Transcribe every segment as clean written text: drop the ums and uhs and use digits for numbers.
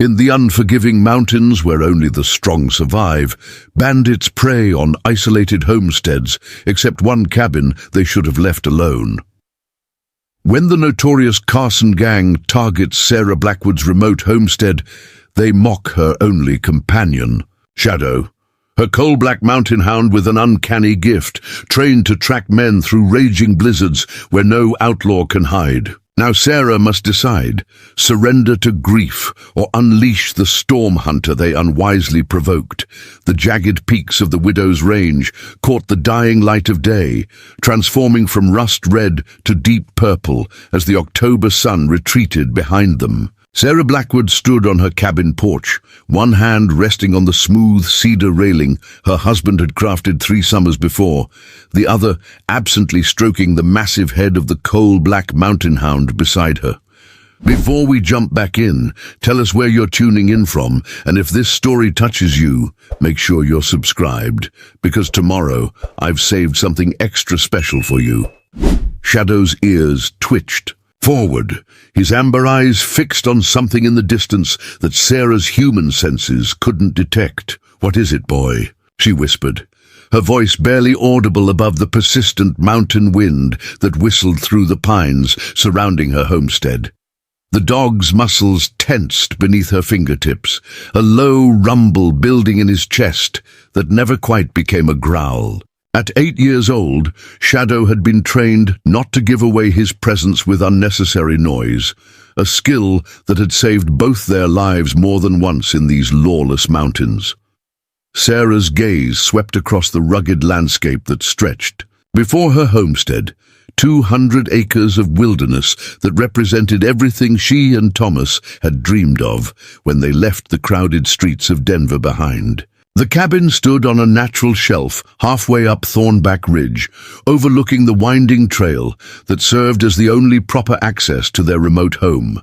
In the unforgiving mountains where only the strong survive, bandits prey on isolated homesteads, except one cabin they should have left alone. When the notorious Carson Gang targets Sarah Blackwood's remote homestead, they mock her only companion, Shadow, her coal-black mountain hound with an uncanny gift, trained to track men through raging blizzards where no outlaw can hide. Now Sarah must decide, surrender to grief or unleash the storm hunter they unwisely provoked. The jagged peaks of the Widow's Range caught the dying light of day, transforming from rust red to deep purple as the October sun retreated behind them. Sarah Blackwood stood on her cabin porch, one hand resting on the smooth cedar railing her husband had crafted 3 summers before, the other absently stroking the massive head of the coal-black mountain hound beside her. Before we jump back in, tell us where you're tuning in from, and if this story touches you, make sure you're subscribed, because tomorrow I've saved something extra special for you. Shadow's ears twitched forward, his amber eyes fixed on something in the distance that Sarah's human senses couldn't detect. "What is it, boy?" she whispered, her voice barely audible above the persistent mountain wind that whistled through the pines surrounding her homestead. The dog's muscles tensed beneath her fingertips, a low rumble building in his chest that never quite became a growl. At 8 years old, Shadow had been trained not to give away his presence with unnecessary noise, a skill that had saved both their lives more than once in these lawless mountains. Sarah's gaze swept across the rugged landscape that stretched before her homestead, 200 acres of wilderness that represented everything she and Thomas had dreamed of when they left the crowded streets of Denver behind. The cabin stood on a natural shelf halfway up Thornback Ridge, overlooking the winding trail that served as the only proper access to their remote home.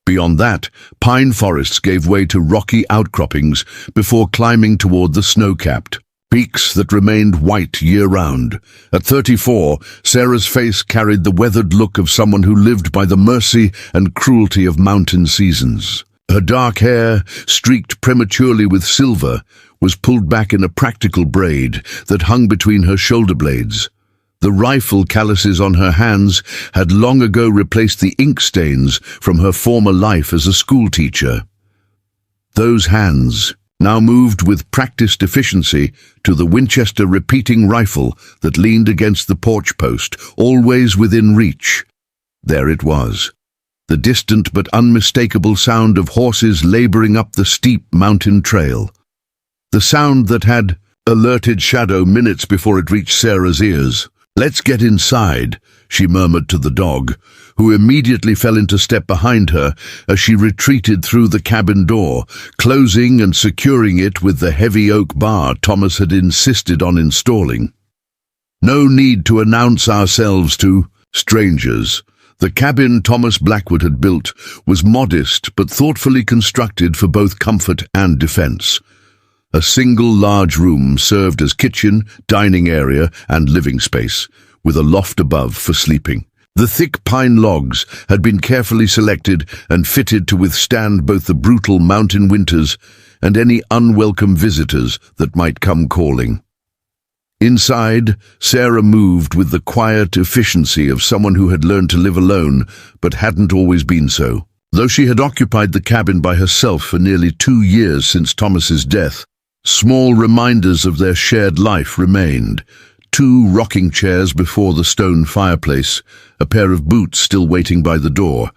Beyond that, pine forests gave way to rocky outcroppings before climbing toward the snow-capped peaks that remained white year-round. At 34, Sarah's face carried the weathered look of someone who lived by the mercy and cruelty of mountain seasons. Her dark hair, streaked prematurely with silver, was pulled back in a practical braid that hung between her shoulder blades. The rifle calluses on her hands had long ago replaced the ink stains from her former life as a schoolteacher. Those hands now moved with practiced efficiency to the Winchester repeating rifle that leaned against the porch post, always within reach. There it was, the distant but unmistakable sound of horses laboring up the steep mountain trail. The sound that had alerted Shadow minutes before it reached Sarah's ears. "Let's get inside," she murmured to the dog, who immediately fell into step behind her as she retreated through the cabin door, closing and securing it with the heavy oak bar Thomas had insisted on installing. No need to announce ourselves to strangers. The cabin Thomas Blackwood had built was modest but thoughtfully constructed for both comfort and defense. A single large room served as kitchen, dining area, and living space, with a loft above for sleeping. The thick pine logs had been carefully selected and fitted to withstand both the brutal mountain winters and any unwelcome visitors that might come calling. Inside, Sarah moved with the quiet efficiency of someone who had learned to live alone, but hadn't always been so. Though she had occupied the cabin by herself for nearly 2 years since Thomas's death, small reminders of their shared life remained. 2 rocking chairs before the stone fireplace, a pair of boots still waiting by the door,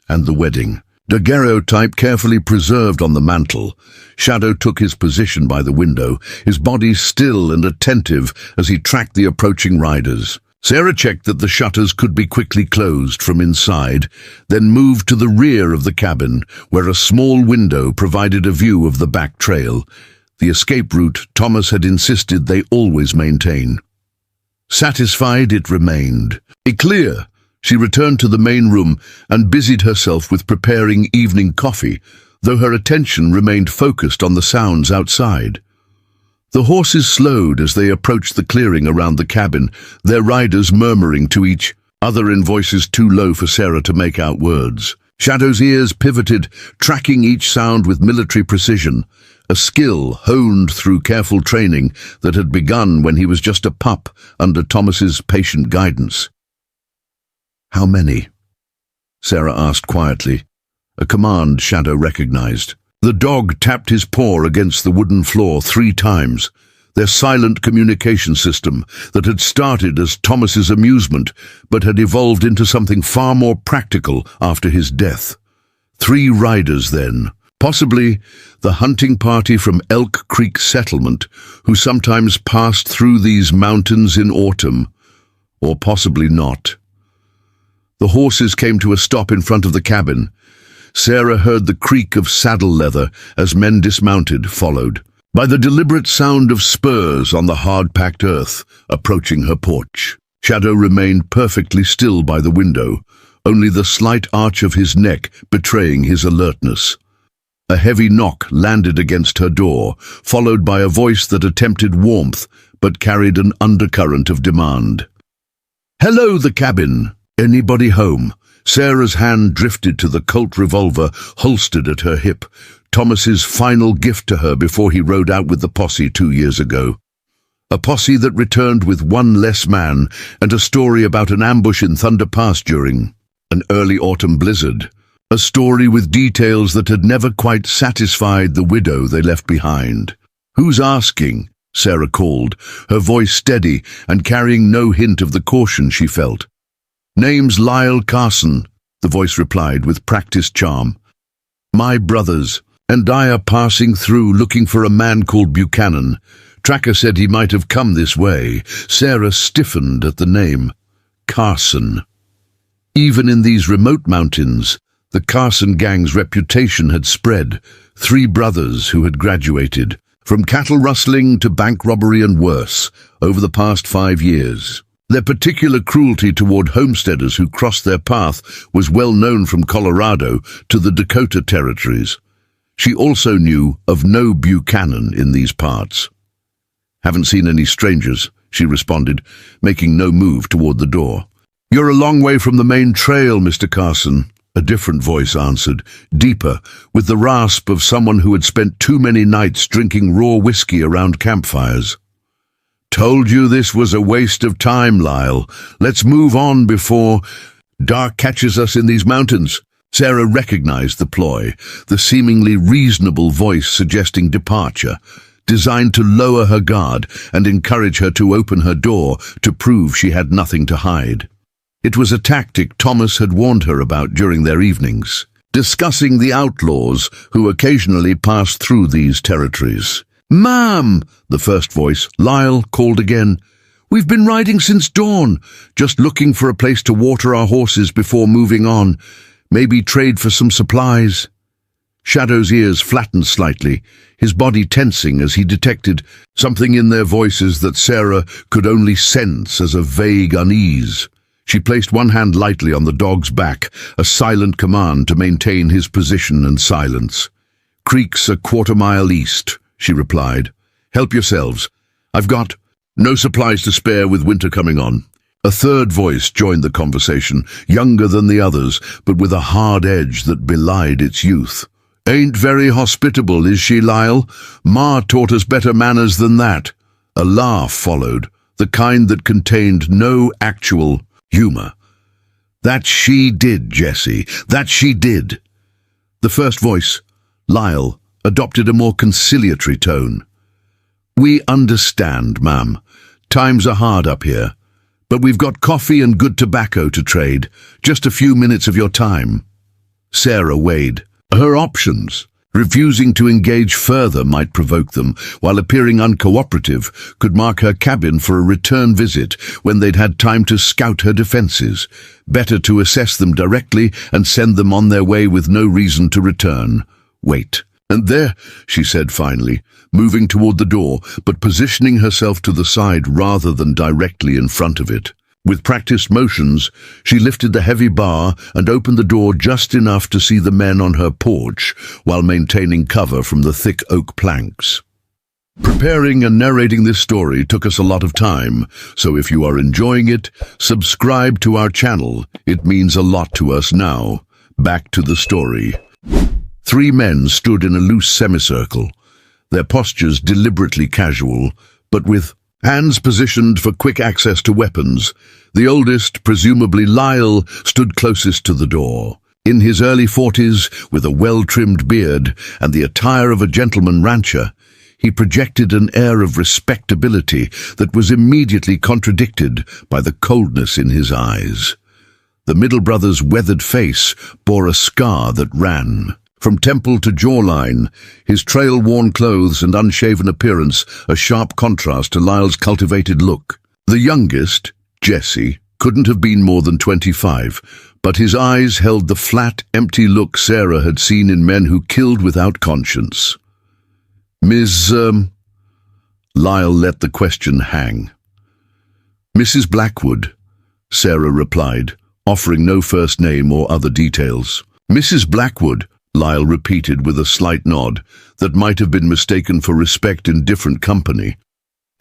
and the wedding daguerreotype carefully preserved on the mantel. Shadow took his position by the window, his body still and attentive as he tracked the approaching riders. Sarah checked that the shutters could be quickly closed from inside, then moved to the rear of the cabin, where a small window provided a view of the back trail, the escape route Thomas had insisted they always maintain. Satisfied it remained. Clear. She returned to the main room and busied herself with preparing evening coffee, though her attention remained focused on the sounds outside. The horses slowed as they approached the clearing around the cabin, their riders murmuring to each other in voices too low for Sarah to make out words. Shadow's ears pivoted, tracking each sound with military precision, a skill honed through careful training that had begun when he was just a pup under Thomas's patient guidance. "How many?" Sarah asked quietly, a command Shadow recognized. The dog tapped his paw against the wooden floor 3 times, their silent communication system that had started as Thomas's amusement but had evolved into something far more practical after his death. 3 riders then, possibly the hunting party from Elk Creek Settlement who sometimes passed through these mountains in autumn, or possibly not. The horses came to a stop in front of the cabin. Sarah heard the creak of saddle leather as men dismounted, followed by the deliberate sound of spurs on the hard-packed earth approaching her porch. Shadow remained perfectly still by the window, only the slight arch of his neck betraying his alertness. A heavy knock landed against her door, followed by a voice that attempted warmth but carried an undercurrent of demand. "Hello, the cabin. Anybody home?" Sarah's hand drifted to the Colt revolver holstered at her hip, Thomas's final gift to her before he rode out with the posse 2 years ago. A posse that returned with 1 less man and a story about an ambush in Thunder Pass during an early autumn blizzard. A story with details that had never quite satisfied the widow they left behind. "Who's asking?" Sarah called, her voice steady and carrying no hint of the caution she felt. "Name's Lyle Carson," the voice replied with practiced charm. "My brothers and I are passing through looking for a man called Buchanan. Tracker said he might have come this way." Sarah stiffened at the name. Carson. Even in these remote mountains, the Carson Gang's reputation had spread. 3 brothers who had graduated, from cattle rustling to bank robbery and worse, over the past 5 years. Their particular cruelty toward homesteaders who crossed their path was well known from Colorado to the Dakota territories. She also knew of no Buchanan in these parts. "Haven't seen any strangers," she responded, making no move toward the door. "You're a long way from the main trail, Mr. Carson," a different voice answered, deeper, with the rasp of someone who had spent too many nights drinking raw whiskey around campfires. "Told you this was a waste of time, Lyle. Let's move on before dark catches us in these mountains." Sarah recognized the ploy, the seemingly reasonable voice suggesting departure, designed to lower her guard and encourage her to open her door to prove she had nothing to hide. It was a tactic Thomas had warned her about during their evenings, discussing the outlaws who occasionally passed through these territories. "Ma'am," the first voice, Lyle, called again. "We've been riding since dawn, just looking for a place to water our horses before moving on. Maybe trade for some supplies." Shadow's ears flattened slightly, his body tensing as he detected something in their voices that Sarah could only sense as a vague unease. She placed one hand lightly on the dog's back, a silent command to maintain his position and silence. "Creek's a 1/4 mile east," she replied. "Help yourselves. I've got no supplies to spare with winter coming on." A third voice joined the conversation, younger than the others, but with a hard edge that belied its youth. "Ain't very hospitable, is she, Lyle? Ma taught us better manners than that." A laugh followed, the kind that contained no actual humor. "That she did, Jessie, that she did." The first voice, Lyle, adopted a more conciliatory tone. "We understand, ma'am. Times are hard up here. But we've got coffee and good tobacco to trade. Just a few minutes of your time." Sarah weighed her options. Refusing to engage further might provoke them, while appearing uncooperative could mark her cabin for a return visit when they'd had time to scout her defenses. Better to assess them directly and send them on their way with no reason to return. "Wait. And there," she said finally, moving toward the door, but positioning herself to the side rather than directly in front of it. With practiced motions, she lifted the heavy bar and opened the door just enough to see the men on her porch while maintaining cover from the thick oak planks. Preparing and narrating this story took us a lot of time, so if you are enjoying it, subscribe to our channel. It means a lot to us now. Back to the story. Three men stood in a loose semicircle, their postures deliberately casual, but with hands positioned for quick access to weapons. The oldest, presumably Lyle, stood closest to the door. In his early 40s, with a well-trimmed beard and the attire of a gentleman rancher, he projected an air of respectability that was immediately contradicted by the coldness in his eyes. The middle brother's weathered face bore a scar that ran from temple to jawline, his trail-worn clothes and unshaven appearance a sharp contrast to Lyle's cultivated look. The youngest, Jesse, couldn't have been more than 25, but his eyes held the flat, empty look Sarah had seen in men who killed without conscience. Ms. Lyle let the question hang. Mrs. Blackwood, Sarah replied, offering no first name or other details. Mrs. Blackwood, Lyle repeated with a slight nod that might have been mistaken for respect in different company.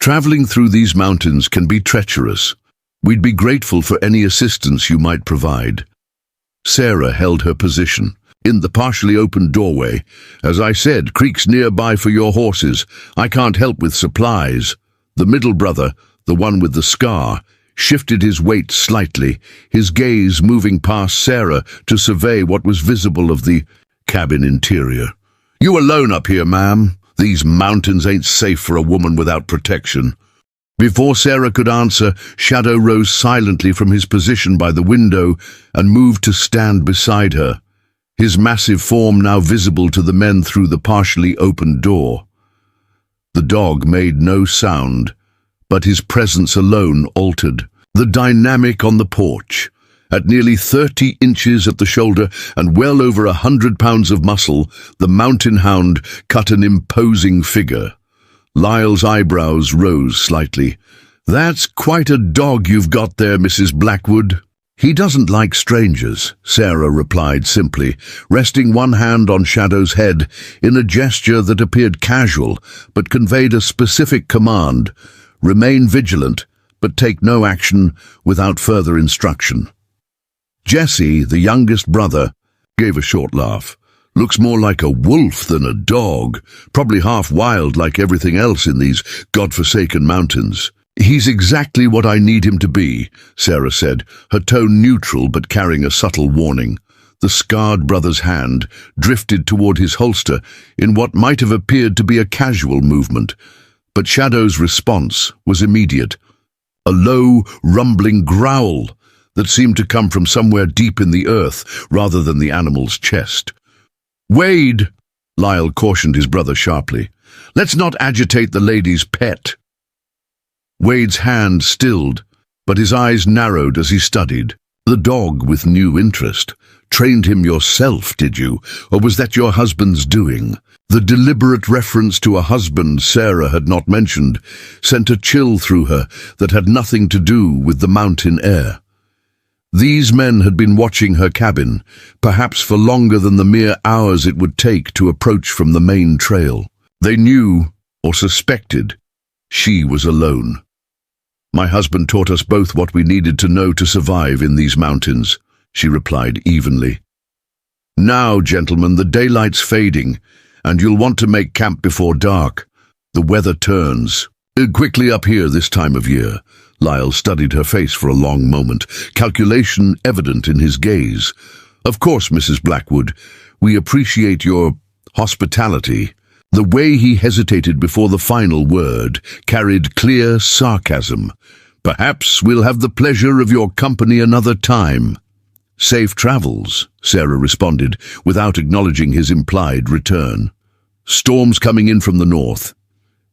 Traveling through these mountains can be treacherous. We'd be grateful for any assistance you might provide. Sarah held her position. In the partially opened doorway, as I said, creeks nearby for your horses. I can't help with supplies. The middle brother, the one with the scar, shifted his weight slightly, his gaze moving past Sarah to survey what was visible of the cabin interior. You alone up here, ma'am? These mountains ain't safe for a woman without protection. Before Sarah could answer, Shadow rose silently from his position by the window and moved to stand beside her, his massive form now visible to the men through the partially opened door. The dog made no sound, but his presence alone altered the dynamic on the porch. At nearly 30 inches at the shoulder and well over 100 pounds of muscle, the mountain hound cut an imposing figure. Lyle's eyebrows rose slightly. That's quite a dog you've got there, Mrs. Blackwood. He doesn't like strangers, Sarah replied simply, resting one hand on Shadow's head in a gesture that appeared casual but conveyed a specific command. Remain vigilant, but take no action without further instruction. Jesse, the youngest brother, gave a short laugh. Looks more like a wolf than a dog, probably half wild like everything else in these godforsaken mountains. He's exactly what I need him to be, Sarah said, her tone neutral but carrying a subtle warning. The scarred brother's hand drifted toward his holster in what might have appeared to be a casual movement, but Shadow's response was immediate. A low, rumbling growl that seemed to come from somewhere deep in the earth rather than the animal's chest. Wade, Lyle cautioned his brother sharply. Let's not agitate the lady's pet. Wade's hand stilled, but his eyes narrowed as he studied. The dog with new interest. Trained him yourself, did you? Or was that your husband's doing? The deliberate reference to a husband Sarah had not mentioned sent a chill through her that had nothing to do with the mountain air. These men had been watching her cabin, perhaps for longer than the mere hours it would take to approach from the main trail. They knew, or suspected, she was alone. My husband taught us both what we needed to know to survive in these mountains, she replied evenly. Now, gentlemen, the daylight's fading, and you'll want to make camp before dark. The weather turns. Quickly up here this time of year. Lyle studied her face for a long moment, calculation evident in his gaze. Of course, Mrs. Blackwood, we appreciate your hospitality. The way he hesitated before the final word carried clear sarcasm. Perhaps we'll have the pleasure of your company another time. Safe travels, Sarah responded, without acknowledging his implied return. Storm's coming in from the north.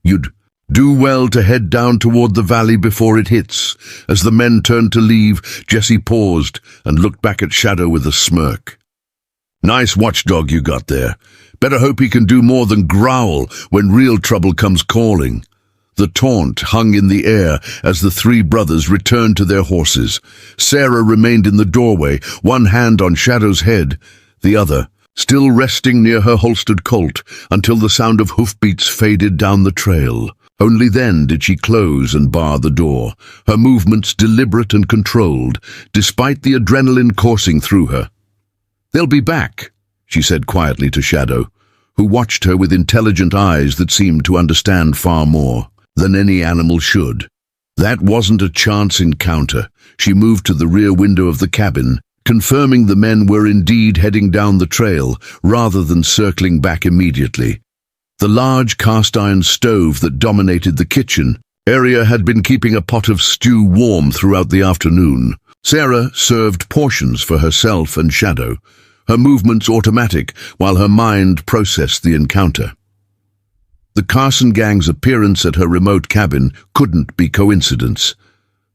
You'd do well to head down toward the valley before it hits. As the men turned to leave, Jesse paused and looked back at Shadow with a smirk. Nice watchdog you got there. Better hope he can do more than growl when real trouble comes calling. The taunt hung in the air as the three brothers returned to their horses. Sarah remained in the doorway, one hand on Shadow's head, the other still resting near her holstered Colt until the sound of hoofbeats faded down the trail. Only then did she close and bar the door, her movements deliberate and controlled, despite the adrenaline coursing through her. "They'll be back," she said quietly to Shadow, who watched her with intelligent eyes that seemed to understand far more than any animal should. That wasn't a chance encounter. She moved to the rear window of the cabin, confirming the men were indeed heading down the trail rather than circling back immediately. The large cast-iron stove that dominated the kitchen area had been keeping a pot of stew warm throughout the afternoon. Sarah served portions for herself and Shadow, her movements automatic while her mind processed the encounter. The Carson Gang's appearance at her remote cabin couldn't be coincidence.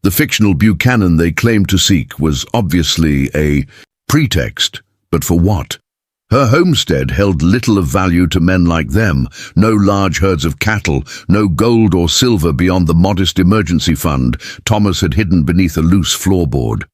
The fictional Buchanan they claimed to seek was obviously a pretext, but for what? Her homestead held little of value to men like them, no large herds of cattle, no gold or silver beyond the modest emergency fund Thomas had hidden beneath a loose floorboard.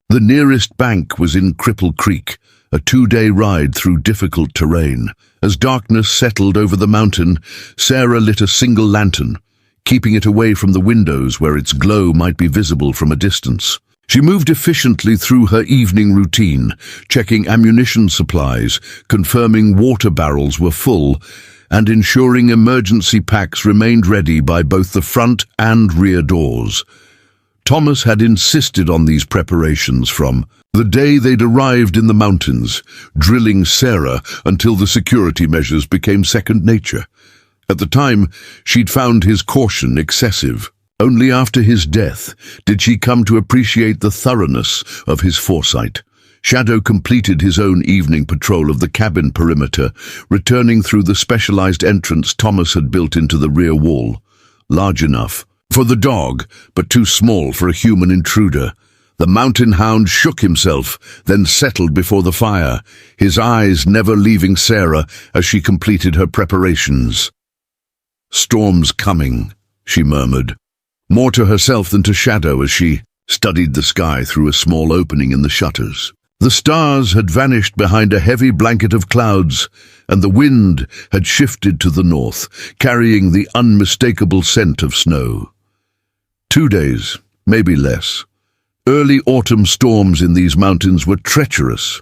The nearest bank was in Cripple Creek, a 2-day ride through difficult terrain. As darkness settled over the mountain, Sarah lit a single lantern, keeping it away from the windows where its glow might be visible from a distance. She moved efficiently through her evening routine, checking ammunition supplies, confirming water barrels were full, and ensuring emergency packs remained ready by both the front and rear doors. Thomas had insisted on these preparations from the day they'd arrived in the mountains, drilling Sarah until the security measures became second nature. At the time, she'd found his caution excessive. Only after his death did she come to appreciate the thoroughness of his foresight. Shadow completed his own evening patrol of the cabin perimeter, returning through the specialized entrance Thomas had built into the rear wall. Large enough for the dog, but too small for a human intruder. The mountain hound shook himself, then settled before the fire, his eyes never leaving Sarah as she completed her preparations. "Storm's coming," she murmured, more to herself than to Shadow as she studied the sky through a small opening in the shutters. The stars had vanished behind a heavy blanket of clouds, and the wind had shifted to the north, carrying the unmistakable scent of snow. 2 days, maybe less. Early autumn storms in these mountains were treacherous,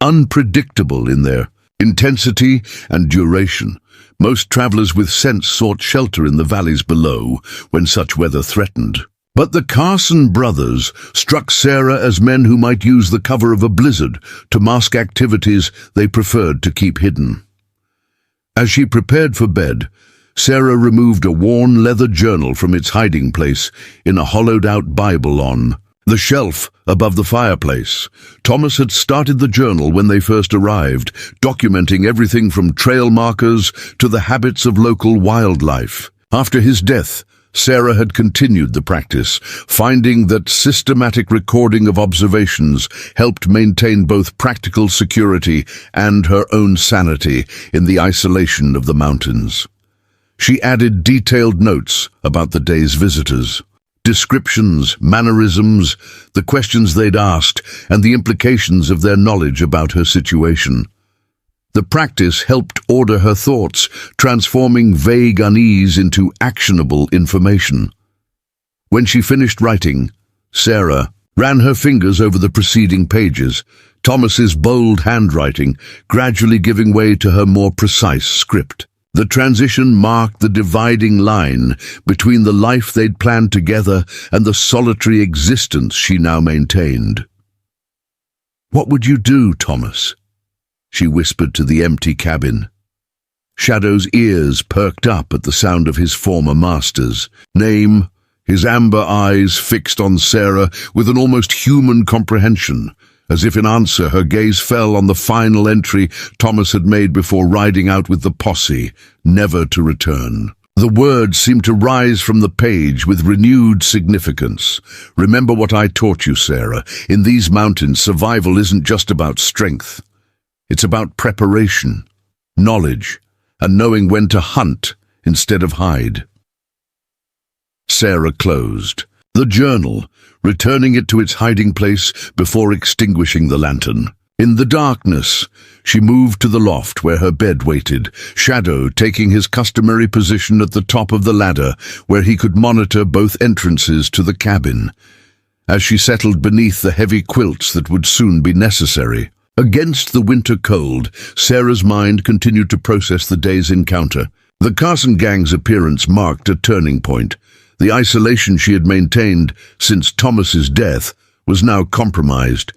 unpredictable in their intensity and duration. Most travelers with sense sought shelter in the valleys below when such weather threatened. But the Carson brothers struck Sarah as men who might use the cover of a blizzard to mask activities they preferred to keep hidden. As she prepared for bed, Sarah removed a worn leather journal from its hiding place in a hollowed-out Bible on the shelf above the fireplace. Thomas had started the journal when they first arrived, documenting everything from trail markers to the habits of local wildlife. After his death, Sarah had continued the practice, finding that systematic recording of observations helped maintain both practical security and her own sanity in the isolation of the mountains. She added detailed notes about the day's visitors. Descriptions, mannerisms, the questions they'd asked, and the implications of their knowledge about her situation. The practice helped order her thoughts, transforming vague unease into actionable information. When she finished writing, Sarah ran her fingers over the preceding pages, Thomas's bold handwriting gradually giving way to her more precise script. The transition marked the dividing line between the life they'd planned together and the solitary existence she now maintained. "What would you do, Thomas?" she whispered to the empty cabin. Shadow's ears perked up at the sound of his former master's name, his amber eyes fixed on Sarah with an almost human comprehension. As if in answer, her gaze fell on the final entry Thomas had made before riding out with the posse, never to return. The words seemed to rise from the page with renewed significance. "Remember what I taught you, Sarah. In these mountains, survival isn't just about strength. It's about preparation, knowledge, and knowing when to hunt instead of hide." Sarah closed the journal, returning it to its hiding place before extinguishing the lantern. In the darkness, she moved to the loft where her bed waited, Shadow taking his customary position at the top of the ladder where he could monitor both entrances to the cabin. As she settled beneath the heavy quilts that would soon be necessary, Against the winter cold, Sarah's mind continued to process the day's encounter. The Carson Gang's appearance marked a turning point. The isolation she had maintained since Thomas's death was now compromised.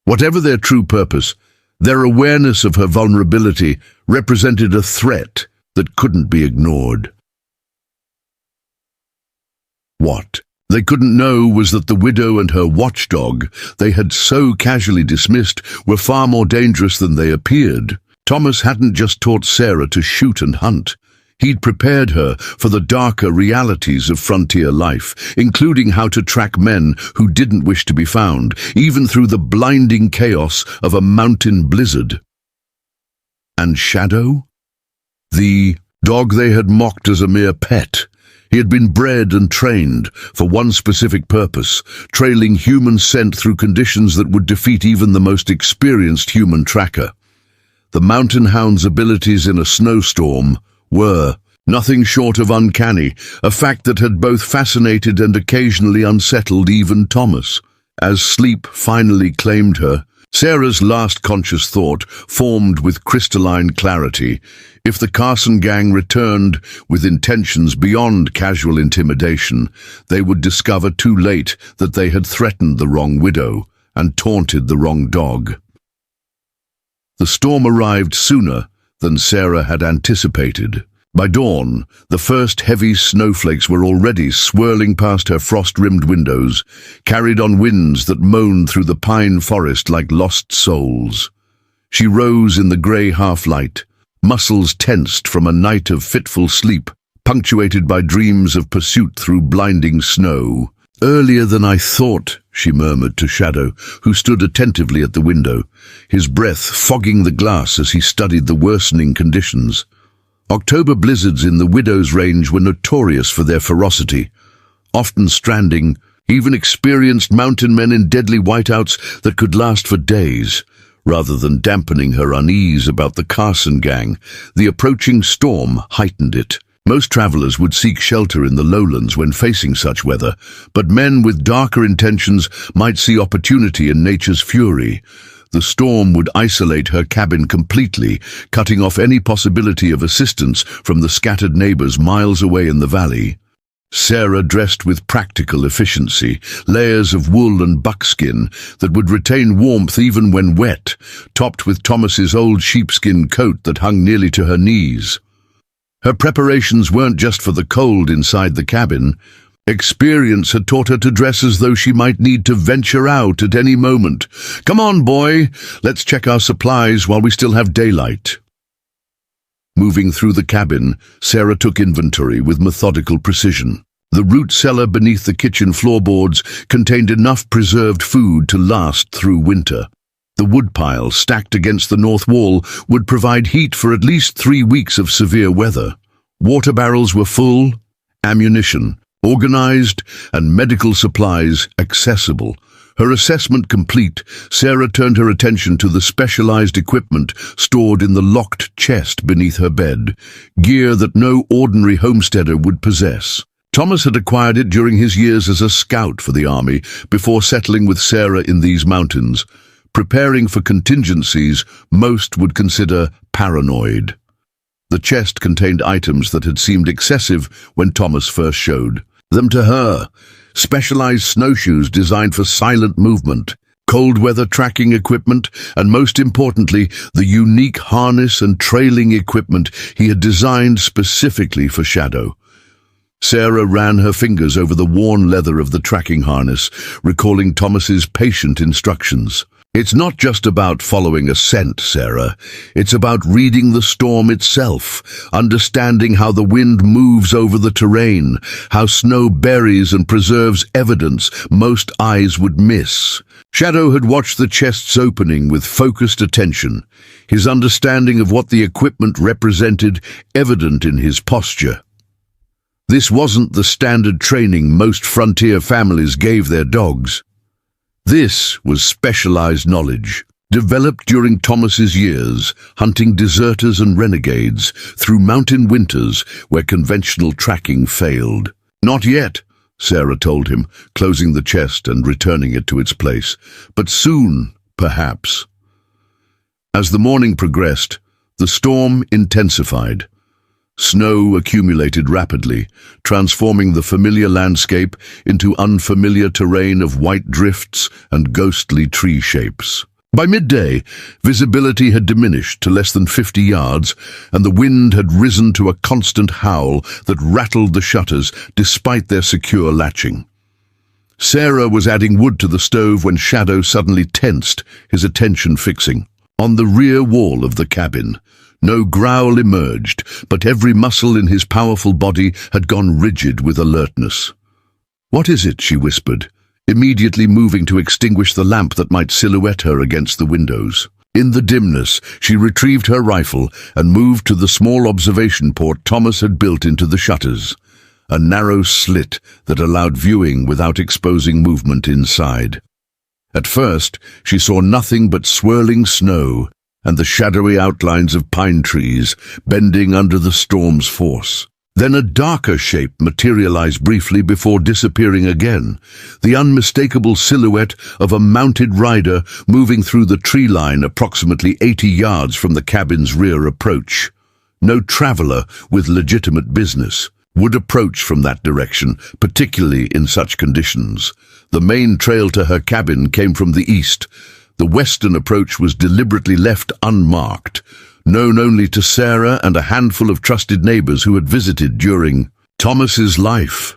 Whatever their true purpose, their awareness of her vulnerability represented a threat that couldn't be ignored. What they couldn't know was that the widow and her watchdog they had so casually dismissed were far more dangerous than they appeared. Thomas hadn't just taught Sarah to shoot and hunt. He'd prepared her for the darker realities of frontier life, including how to track men who didn't wish to be found, even through the blinding chaos of a mountain blizzard. And Shadow? The dog they had mocked as a mere pet. He had been bred and trained for one specific purpose, trailing human scent through conditions that would defeat even the most experienced human tracker. The mountain hound's abilities in a snowstorm were nothing short of uncanny, a fact that had both fascinated and occasionally unsettled even Thomas. As sleep finally claimed her, Sarah's last conscious thought formed with crystalline clarity. If the Carson Gang returned with intentions beyond casual intimidation, they would discover too late that they had threatened the wrong widow and taunted the wrong dog. The storm arrived sooner than Sarah had anticipated. By dawn, the first heavy snowflakes were already swirling past her frost-rimmed windows, carried on winds that moaned through the pine forest like lost souls. She rose in the grey half-light, muscles tensed from a night of fitful sleep, punctuated by dreams of pursuit through blinding snow. "Earlier than I thought," she murmured to Shadow, who stood attentively at the window, his breath fogging the glass as he studied the worsening conditions. October blizzards in the Widow's Range were notorious for their ferocity, often stranding even experienced mountain men in deadly whiteouts that could last for days. Rather than dampening her unease about the Carson Gang, the approaching storm heightened it. Most travelers would seek shelter in the lowlands when facing such weather, but men with darker intentions might see opportunity in nature's fury. The storm would isolate her cabin completely, cutting off any possibility of assistance from the scattered neighbors miles away in the valley. Sarah dressed with practical efficiency, layers of wool and buckskin that would retain warmth even when wet, topped with Thomas's old sheepskin coat that hung nearly to her knees. Her preparations weren't just for the cold inside the cabin. Experience had taught her to dress as though she might need to venture out at any moment. "Come on, boy, let's check our supplies while we still have daylight." Moving through the cabin, Sarah took inventory with methodical precision. The root cellar beneath the kitchen floorboards contained enough preserved food to last through winter. The woodpile stacked against the north wall would provide heat for at least 3 weeks of severe weather. Water barrels were full, ammunition organized, and medical supplies accessible. Her assessment complete, Sarah turned her attention to the specialized equipment stored in the locked chest beneath her bed, gear that no ordinary homesteader would possess. Thomas had acquired it during his years as a scout for the army before settling with Sarah in these mountains, preparing for contingencies most would consider paranoid. The chest contained items that had seemed excessive when Thomas first showed them to her. Specialized snowshoes designed for silent movement, cold weather tracking equipment, and most importantly, the unique harness and trailing equipment he had designed specifically for Shadow. Sarah ran her fingers over the worn leather of the tracking harness, recalling Thomas's patient instructions. "It's not just about following a scent, Sarah. It's about reading the storm itself, understanding how the wind moves over the terrain, how snow buries and preserves evidence most eyes would miss." Shadow had watched the chest's opening with focused attention, his understanding of what the equipment represented evident in his posture. This wasn't the standard training most frontier families gave their dogs. This was specialized knowledge, developed during Thomas's years, hunting deserters and renegades through mountain winters where conventional tracking failed. "Not yet," Sarah told him, closing the chest and returning it to its place. "But soon, perhaps." As the morning progressed, the storm intensified. Snow accumulated rapidly, transforming the familiar landscape into unfamiliar terrain of white drifts and ghostly tree shapes. By midday, visibility had diminished to less than 50 yards, and the wind had risen to a constant howl that rattled the shutters despite their secure latching. Sarah was adding wood to the stove when Shadow suddenly tensed, his attention fixing on the rear wall of the cabin. No growl emerged, but every muscle in his powerful body had gone rigid with alertness. "What is it?" she whispered, immediately moving to extinguish the lamp that might silhouette her against the windows. In the dimness, she retrieved her rifle and moved to the small observation port Thomas had built into the shutters, a narrow slit that allowed viewing without exposing movement inside. At first, she saw nothing but swirling snow and the shadowy outlines of pine trees bending under the storm's force. Then a darker shape materialized briefly before disappearing again, the unmistakable silhouette of a mounted rider moving through the tree line approximately 80 yards from the cabin's rear approach. No traveler with legitimate business would approach from that direction, particularly in such conditions. The main trail to her cabin came from the east. The western approach was deliberately left unmarked, known only to Sarah and a handful of trusted neighbors who had visited during Thomas's life.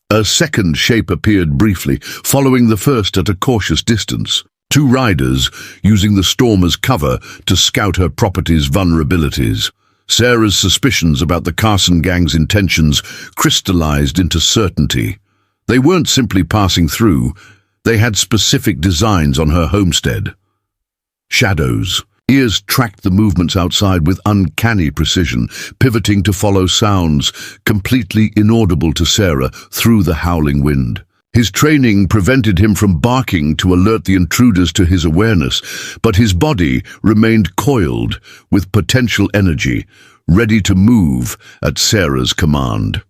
A second shape appeared briefly, following the first at a cautious distance. Two riders, using the storm as cover to scout her property's vulnerabilities. Sarah's suspicions about the Carson Gang's intentions crystallized into certainty. They weren't simply passing through. They had specific designs on her homestead. Shadows. Ears tracked the movements outside with uncanny precision, pivoting to follow sounds completely inaudible to Sarah through the howling wind. His training prevented him from barking to alert the intruders to his awareness, but his body remained coiled with potential energy, ready to move at Sarah's command.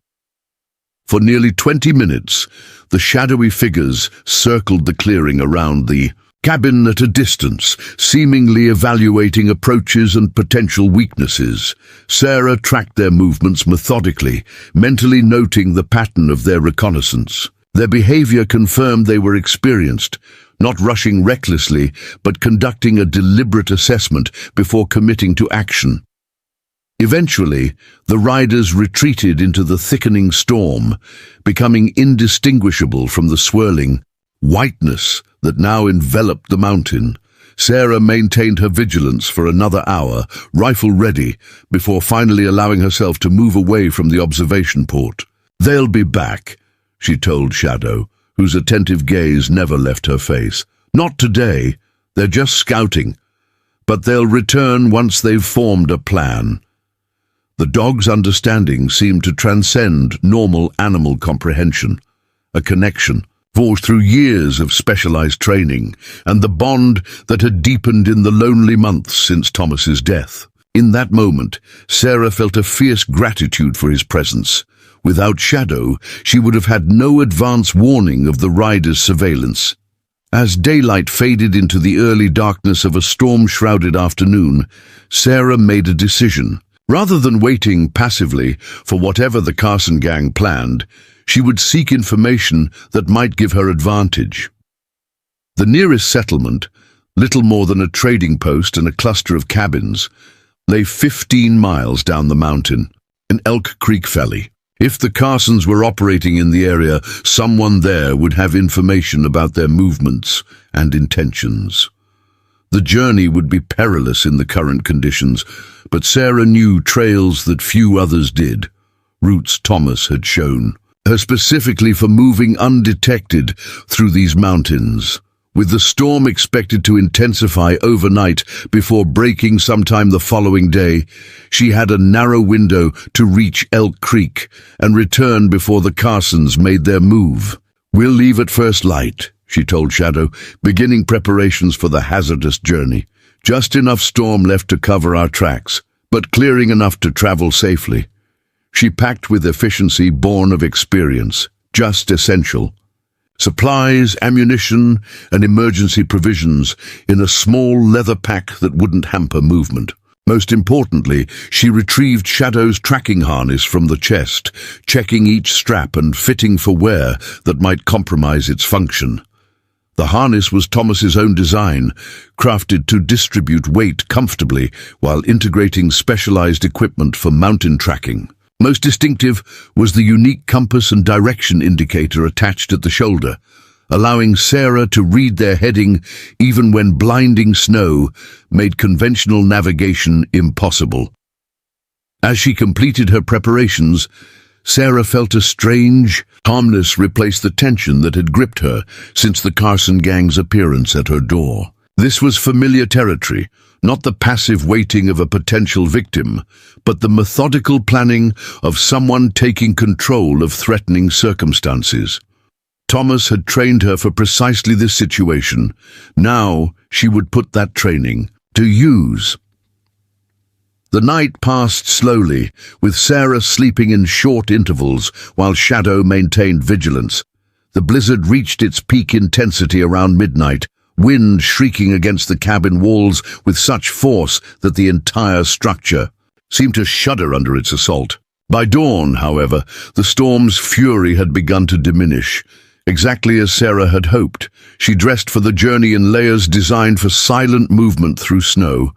For nearly 20 minutes, the shadowy figures circled the clearing around the cabin at a distance, seemingly evaluating approaches and potential weaknesses. Sarah tracked their movements methodically, mentally noting the pattern of their reconnaissance. Their behavior confirmed they were experienced, not rushing recklessly, but conducting a deliberate assessment before committing to action. Eventually, the riders retreated into the thickening storm, becoming indistinguishable from the swirling whiteness that now enveloped the mountain. Sarah maintained her vigilance for another hour, rifle ready, before finally allowing herself to move away from the observation port. "They'll be back," she told Shadow, whose attentive gaze never left her face. "Not today. They're just scouting. But they'll return once they've formed a plan." The dog's understanding seemed to transcend normal animal comprehension, a connection forged through years of specialized training, and the bond that had deepened in the lonely months since Thomas's death. In that moment, Sarah felt a fierce gratitude for his presence. Without Shadow, she would have had no advance warning of the rider's surveillance. As daylight faded into the early darkness of a storm-shrouded afternoon, Sarah made a decision. Rather than waiting passively for whatever the Carson Gang planned, she would seek information that might give her advantage. The nearest settlement, little more than a trading post and a cluster of cabins, lay 15 miles down the mountain, in Elk Creek Valley. If the Carsons were operating in the area, someone there would have information about their movements and intentions. The journey would be perilous in the current conditions, but Sarah knew trails that few others did, routes Thomas had shown her specifically for moving undetected through these mountains. With the storm expected to intensify overnight before breaking sometime the following day, she had a narrow window to reach Elk Creek and return before the Carsons made their move. "We'll leave at first light," she told Shadow, beginning preparations for the hazardous journey. "Just enough storm left to cover our tracks, but clearing enough to travel safely." She packed with efficiency born of experience, just essential. Supplies, ammunition, and emergency provisions in a small leather pack that wouldn't hamper movement. Most importantly, she retrieved Shadow's tracking harness from the chest, checking each strap and fitting for wear that might compromise its function. The harness was Thomas's own design, crafted to distribute weight comfortably while integrating specialized equipment for mountain tracking. Most distinctive was the unique compass and direction indicator attached at the shoulder, allowing Sarah to read their heading even when blinding snow made conventional navigation impossible. As she completed her preparations, Sarah felt a strange calmness replace the tension that had gripped her since the Carson Gang's appearance at her door. This was familiar territory, not the passive waiting of a potential victim, but the methodical planning of someone taking control of threatening circumstances. Thomas had trained her for precisely this situation. Now she would put that training to use. The night passed slowly, with Sarah sleeping in short intervals while Shadow maintained vigilance. The blizzard reached its peak intensity around midnight, wind shrieking against the cabin walls with such force that the entire structure seemed to shudder under its assault. By dawn, however, the storm's fury had begun to diminish. Exactly as Sarah had hoped, she dressed for the journey in layers designed for silent movement through snow,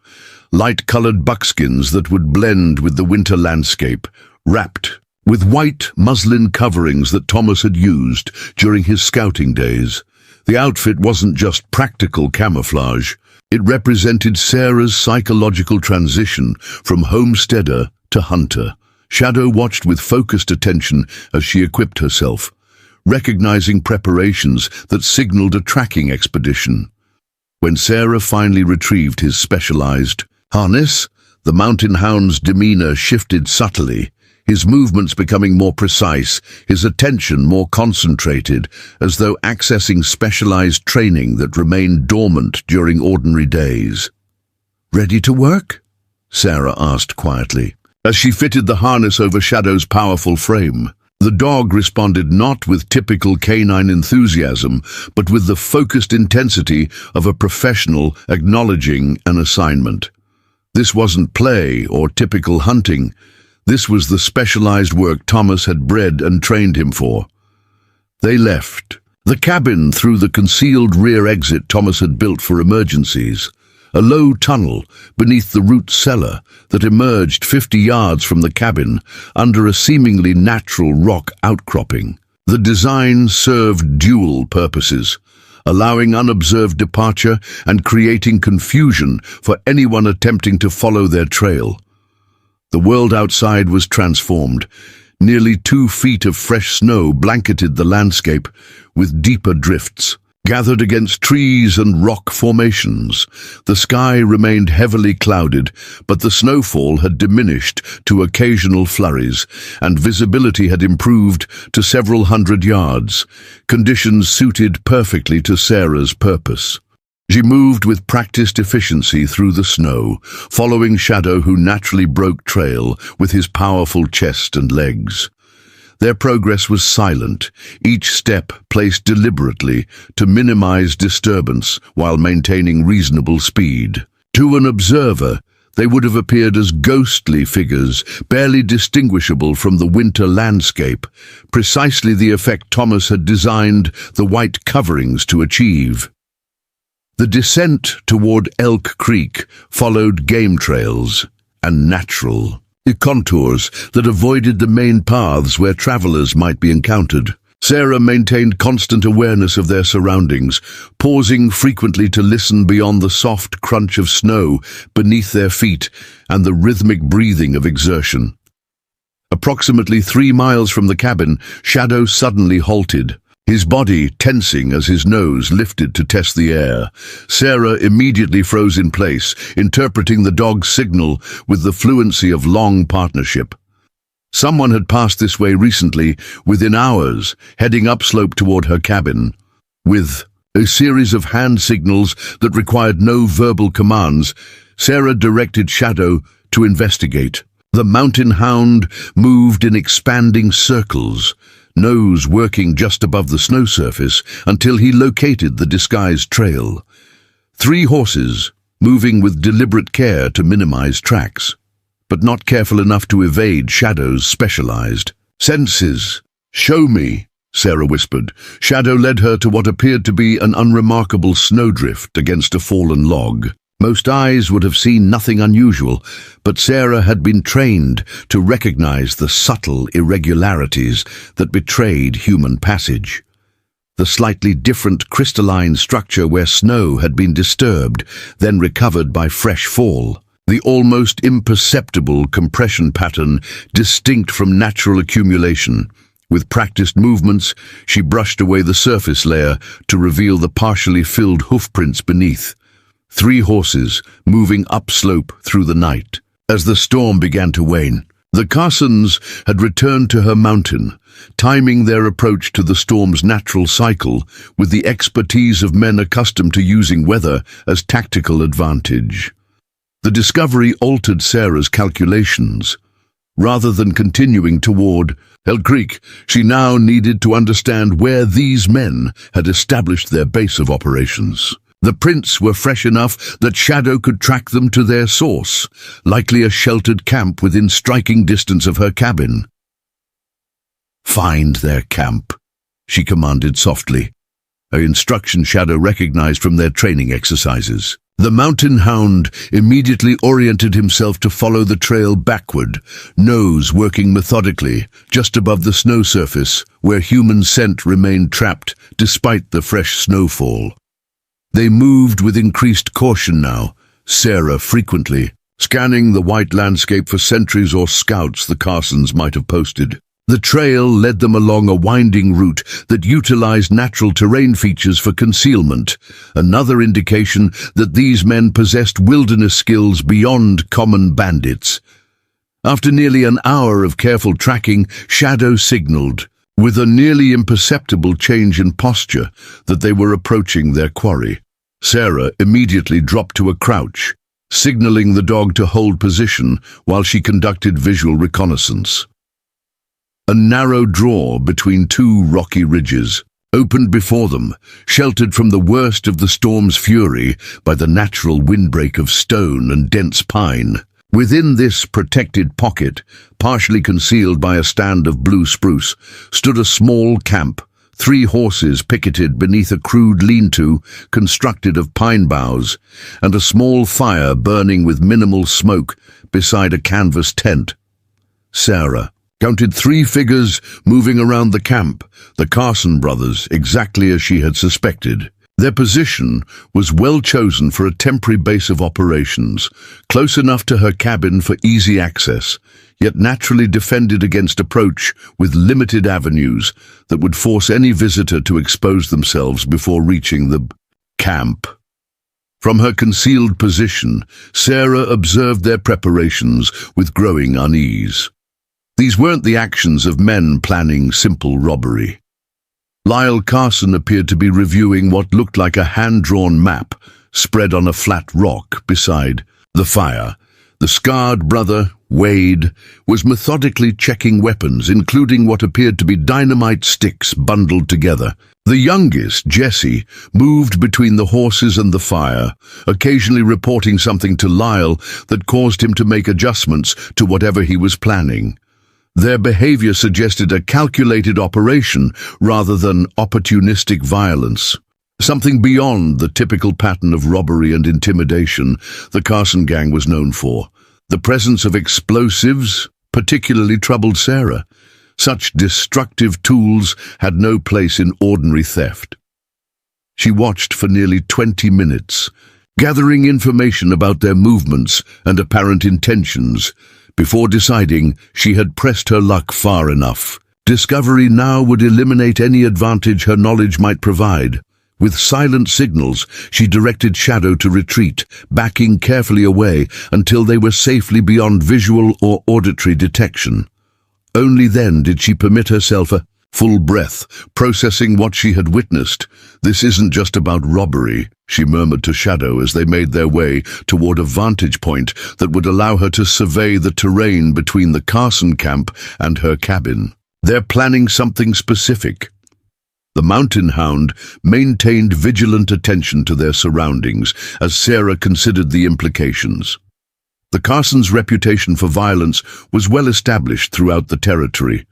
light-colored buckskins that would blend with the winter landscape, wrapped with white muslin coverings that Thomas had used during his scouting days. The outfit wasn't just practical camouflage. It represented Sarah's psychological transition from homesteader to hunter. Shadow watched with focused attention as she equipped herself, recognizing preparations that signaled a tracking expedition. When Sarah finally retrieved his specialized harness, the mountain hound's demeanor shifted subtly, his movements becoming more precise, his attention more concentrated, as though accessing specialized training that remained dormant during ordinary days. "Ready to work?" Sarah asked quietly, as she fitted the harness over Shadow's powerful frame. The dog responded not with typical canine enthusiasm, but with the focused intensity of a professional acknowledging an assignment. This wasn't play or typical hunting. This was the specialized work Thomas had bred and trained him for. They left the cabin through the concealed rear exit Thomas had built for emergencies, a low tunnel beneath the root cellar that emerged 50 yards from the cabin under a seemingly natural rock outcropping. The design served dual purposes, allowing unobserved departure and creating confusion for anyone attempting to follow their trail. The world outside was transformed. Nearly 2 feet of fresh snow blanketed the landscape, with deeper drifts gathered against trees and rock formations. The sky remained heavily clouded, but the snowfall had diminished to occasional flurries, and visibility had improved to several hundred yards, conditions suited perfectly to Sarah's purpose. She moved with practiced efficiency through the snow, following Shadow, who naturally broke trail with his powerful chest and legs. Their progress was silent, each step placed deliberately to minimize disturbance while maintaining reasonable speed. To an observer, they would have appeared as ghostly figures, barely distinguishable from the winter landscape, precisely the effect Thomas had designed the white coverings to achieve. The descent toward Elk Creek followed game trails and natural contours that avoided the main paths where travelers might be encountered. Sarah maintained constant awareness of their surroundings, pausing frequently to listen beyond the soft crunch of snow beneath their feet and the rhythmic breathing of exertion. Approximately 3 miles from the cabin, Shadow suddenly halted, his body tensing as his nose lifted to test the air. Sarah immediately froze in place, interpreting the dog's signal with the fluency of long partnership. Someone had passed this way recently, within hours, heading upslope toward her cabin. With a series of hand signals that required no verbal commands, Sarah directed Shadow to investigate. The mountain hound moved in expanding circles, nose working just above the snow surface until he located the disguised trail. 3 horses, moving with deliberate care to minimize tracks, but not careful enough to evade Shadow's specialized senses. "Show me," Sarah whispered. Shadow led her to what appeared to be an unremarkable snowdrift against a fallen log. Most eyes would have seen nothing unusual, but Sarah had been trained to recognize the subtle irregularities that betrayed human passage. The slightly different crystalline structure where snow had been disturbed, then recovered by fresh fall. The almost imperceptible compression pattern distinct from natural accumulation. With practiced movements, she brushed away the surface layer to reveal the partially filled hoofprints beneath. 3 horses moving upslope through the night. As the storm began to wane, the Carsons had returned to her mountain, timing their approach to the storm's natural cycle with the expertise of men accustomed to using weather as tactical advantage. The discovery altered Sarah's calculations. Rather than continuing toward Hell Creek, she now needed to understand where these men had established their base of operations. The prints were fresh enough that Shadow could track them to their source, likely a sheltered camp within striking distance of her cabin. "Find their camp," she commanded softly, an instruction Shadow recognized from their training exercises. The mountain hound immediately oriented himself to follow the trail backward, nose working methodically, just above the snow surface, where human scent remained trapped despite the fresh snowfall. They moved with increased caution now, Sarah frequently scanning the white landscape for sentries or scouts the Carsons might have posted. The trail led them along a winding route that utilized natural terrain features for concealment, another indication that these men possessed wilderness skills beyond common bandits. After nearly an hour of careful tracking, Shadow signaled, with a nearly imperceptible change in posture, that they were approaching their quarry. Sarah immediately dropped to a crouch, signaling the dog to hold position while she conducted visual reconnaissance. A narrow draw between 2 rocky ridges opened before them, sheltered from the worst of the storm's fury by the natural windbreak of stone and dense pine. Within this protected pocket, partially concealed by a stand of blue spruce, stood a small camp, 3 horses picketed beneath a crude lean-to constructed of pine boughs, and a small fire burning with minimal smoke beside a canvas tent. Sarah counted 3 figures moving around the camp, the Carson brothers, exactly as she had suspected. Their position was well chosen for a temporary base of operations, close enough to her cabin for easy access, yet naturally defended against approach with limited avenues that would force any visitor to expose themselves before reaching the camp. From her concealed position, Sarah observed their preparations with growing unease. These weren't the actions of men planning simple robbery. Lyle Carson appeared to be reviewing what looked like a hand-drawn map spread on a flat rock beside the fire. The scarred brother, Wade, was methodically checking weapons, including what appeared to be dynamite sticks bundled together. The youngest, Jesse, moved between the horses and the fire, occasionally reporting something to Lyle that caused him to make adjustments to whatever he was planning. Their behavior suggested a calculated operation rather than opportunistic violence. Something beyond the typical pattern of robbery and intimidation the Carson Gang was known for. The presence of explosives particularly troubled Sarah. Such destructive tools had no place in ordinary theft. She watched for nearly 20 minutes, gathering information about their movements and apparent intentions, before deciding she had pressed her luck far enough. Discovery now would eliminate any advantage her knowledge might provide. With silent signals, she directed Shadow to retreat, backing carefully away until they were safely beyond visual or auditory detection. Only then did she permit herself a full breath, processing what she had witnessed. "This isn't just about robbery," she murmured to Shadow as they made their way toward a vantage point that would allow her to survey the terrain between the Carson camp and her cabin. They're planning something specific. The mountain hound maintained vigilant attention to their surroundings as Sarah considered the implications. The Carsons' reputation for violence was well established throughout the territory,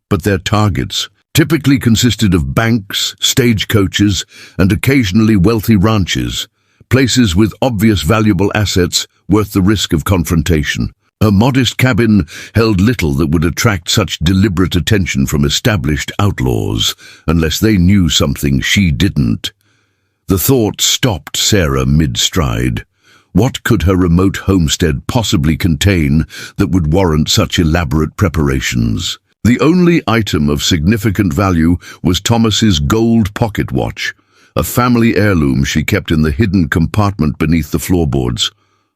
but their targets typically consisted of banks, stagecoaches, and occasionally wealthy ranches, places with obvious valuable assets worth the risk of confrontation. Her modest cabin held little that would attract such deliberate attention from established outlaws, unless they knew something she didn't. The thought stopped Sarah mid-stride. What could her remote homestead possibly contain that would warrant such elaborate preparations? The only item of significant value was Thomas's gold pocket watch, a family heirloom she kept in the hidden compartment beneath the floorboards.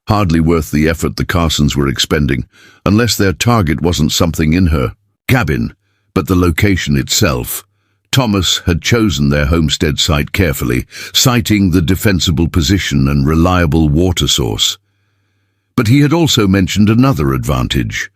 Hardly worth the effort the Carsons were expending, unless their target wasn't something in her cabin, but the location itself. Thomas had chosen their homestead site carefully, citing the defensible position and reliable water source. But he had also mentioned another advantage,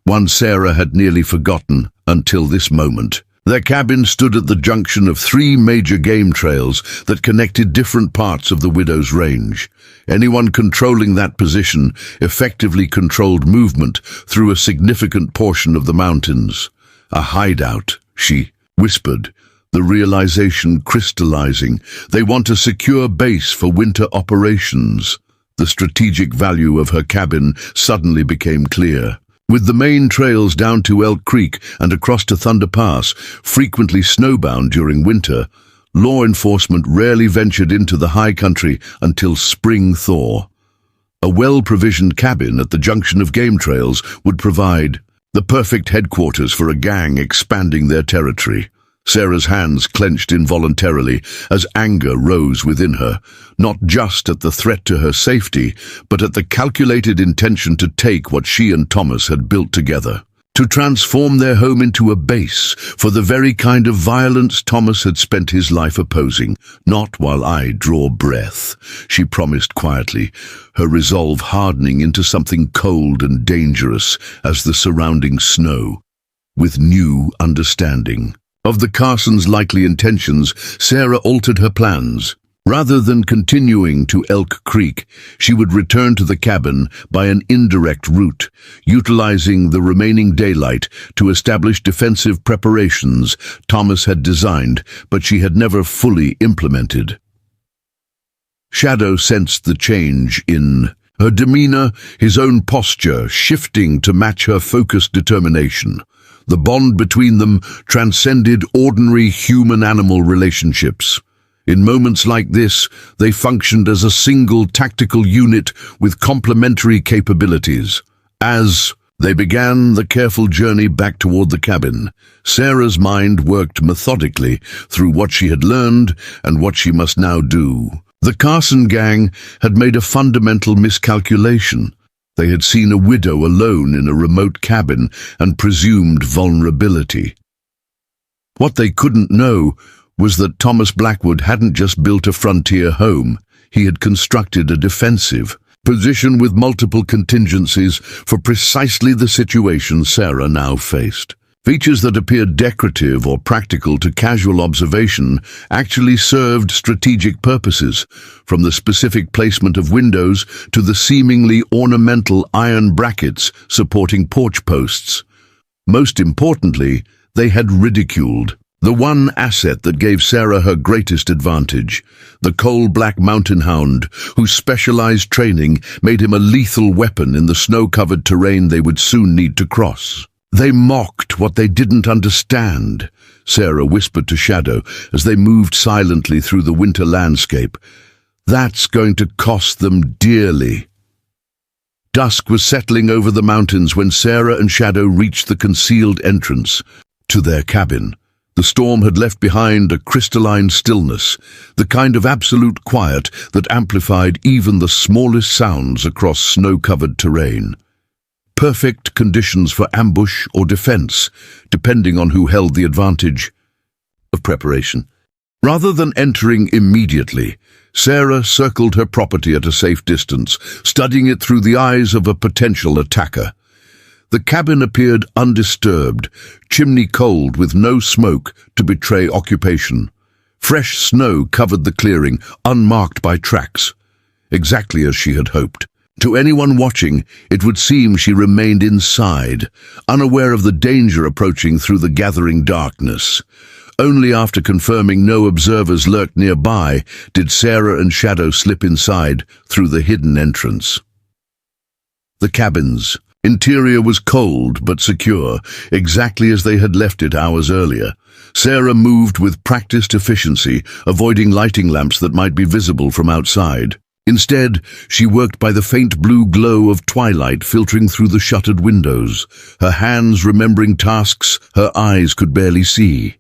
one Sarah had nearly forgotten until this moment. Their cabin stood at the junction of 3 major game trails that connected different parts of the widow's range. Anyone controlling that position effectively controlled movement through a significant portion of the mountains. A hideout, she whispered, the realization crystallizing. They want a secure base for winter operations. The strategic value of her cabin suddenly became clear. With the main trails down to Elk Creek and across to Thunder Pass, frequently snowbound during winter, law enforcement rarely ventured into the high country until spring thaw. A well-provisioned cabin at the junction of game trails would provide the perfect headquarters for a gang expanding their territory. Sarah's hands clenched involuntarily as anger rose within her, not just at the threat to her safety, but at the calculated intention to take what she and Thomas had built together, to transform their home into a base for the very kind of violence Thomas had spent his life opposing. Not while I draw breath, she promised quietly, her resolve hardening into something cold and dangerous as the surrounding snow. With new understanding of the Carsons' likely intentions, Sarah altered her plans. Rather than continuing to Elk Creek, she would return to the cabin by an indirect route, utilizing the remaining daylight to establish defensive preparations Thomas had designed, but she had never fully implemented. Shadow sensed the change in her demeanor, his own posture shifting to match her focused determination. The bond between them transcended ordinary human-animal relationships. In moments like this, they functioned as a single tactical unit with complementary capabilities. As they began the careful journey back toward the cabin, Sarah's mind worked methodically through what she had learned and what she must now do. The Carson Gang had made a fundamental miscalculation. They had seen a widow alone in a remote cabin and presumed vulnerability. What they couldn't know was that Thomas Blackwood hadn't just built a frontier home. He had constructed a defensive position with multiple contingencies for precisely the situation Sarah now faced. Features that appeared decorative or practical to casual observation actually served strategic purposes, from the specific placement of windows to the seemingly ornamental iron brackets supporting porch posts. Most importantly, they had ridiculed the one asset that gave Sarah her greatest advantage, the coal-black mountain hound, whose specialized training made him a lethal weapon in the snow-covered terrain they would soon need to cross. They mocked what they didn't understand, Sarah whispered to Shadow as they moved silently through the winter landscape. That's going to cost them dearly. Dusk was settling over the mountains when Sarah and Shadow reached the concealed entrance to their cabin. The storm had left behind a crystalline stillness, the kind of absolute quiet that amplified even the smallest sounds across snow-covered terrain. Perfect conditions for ambush or defense, depending on who held the advantage of preparation. Rather than entering immediately, Sarah circled her property at a safe distance, studying it through the eyes of a potential attacker. The cabin appeared undisturbed, chimney cold with no smoke to betray occupation. Fresh snow covered the clearing, unmarked by tracks. Exactly as she had hoped. To anyone watching, it would seem she remained inside, unaware of the danger approaching through the gathering darkness. Only after confirming no observers lurked nearby did Sarah and Shadow slip inside through the hidden entrance. The cabin's interior was cold but secure, exactly as they had left it hours earlier. Sarah moved with practiced efficiency, avoiding lighting lamps that might be visible from outside. Instead, she worked by the faint blue glow of twilight filtering through the shuttered windows, her hands remembering tasks her eyes could barely see.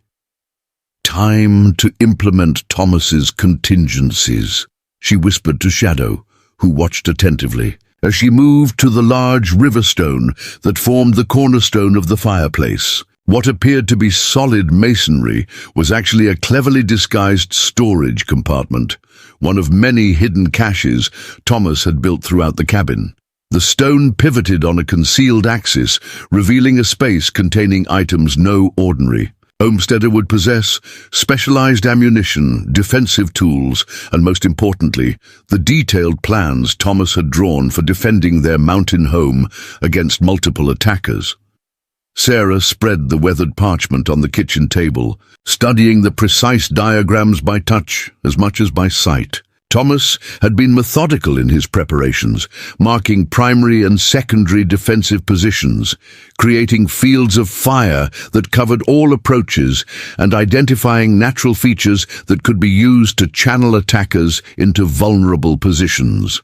Time to implement Thomas's contingencies, she whispered to Shadow, who watched attentively, as she moved to the large river stone that formed the cornerstone of the fireplace. What appeared to be solid masonry was actually a cleverly disguised storage compartment, one of many hidden caches Thomas had built throughout the cabin. The stone pivoted on a concealed axis, revealing a space containing items no ordinary homesteader would possess: specialized ammunition, defensive tools, and most importantly, the detailed plans Thomas had drawn for defending their mountain home against multiple attackers. Sarah spread the weathered parchment on the kitchen table, studying the precise diagrams by touch as much as by sight. Thomas had been methodical in his preparations, marking primary and secondary defensive positions, creating fields of fire that covered all approaches, and identifying natural features that could be used to channel attackers into vulnerable positions.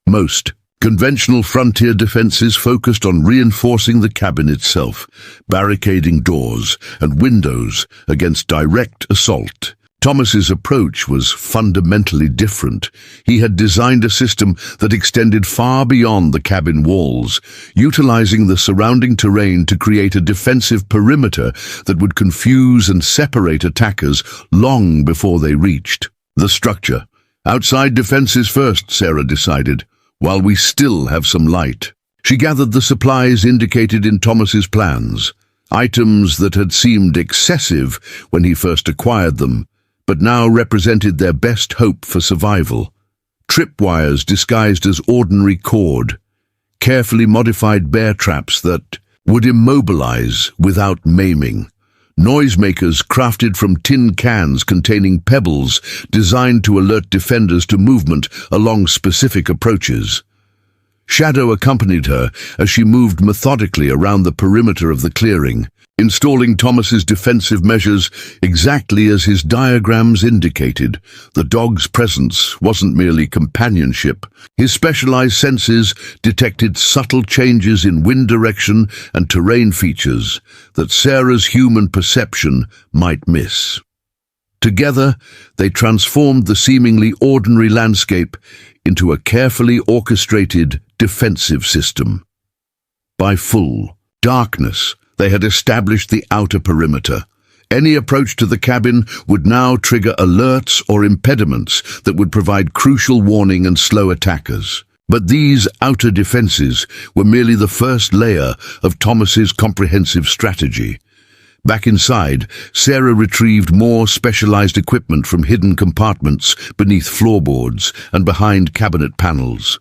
Most conventional frontier defenses focused on reinforcing the cabin itself, barricading doors and windows against direct assault. Thomas's approach was fundamentally different. He had designed a system that extended far beyond the cabin walls, utilizing the surrounding terrain to create a defensive perimeter that would confuse and separate attackers long before they reached the structure. Outside defenses first, Sarah decided, while we still have some light. She gathered the supplies indicated in Thomas's plans, items that had seemed excessive when he first acquired them, but now represented their best hope for survival. Tripwires disguised as ordinary cord, carefully modified bear traps that would immobilize without maiming, noisemakers crafted from tin cans containing pebbles designed to alert defenders to movement along specific approaches. Shadow accompanied her as she moved methodically around the perimeter of the clearing, installing Thomas's defensive measures exactly as his diagrams indicated. The dog's presence wasn't merely companionship. His specialized senses detected subtle changes in wind direction and terrain features that Sarah's human perception might miss. Together, they transformed the seemingly ordinary landscape into a carefully orchestrated defensive system. By full darkness, they had established the outer perimeter. Any approach to the cabin would now trigger alerts or impediments that would provide crucial warning and slow attackers. But these outer defenses were merely the first layer of Thomas's comprehensive strategy. Back inside, Sarah retrieved more specialized equipment from hidden compartments beneath floorboards and behind cabinet panels.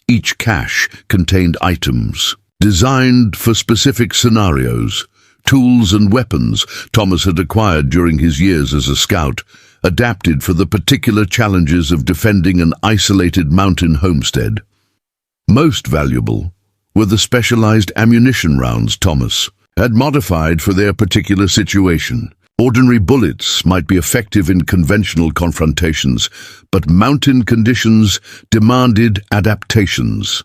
Each cache contained items designed for specific scenarios, tools and weapons Thomas had acquired during his years as a scout, adapted for the particular challenges of defending an isolated mountain homestead. Most valuable were the specialized ammunition rounds Thomas had modified for their particular situation. Ordinary bullets might be effective in conventional confrontations, but mountain conditions demanded adaptations.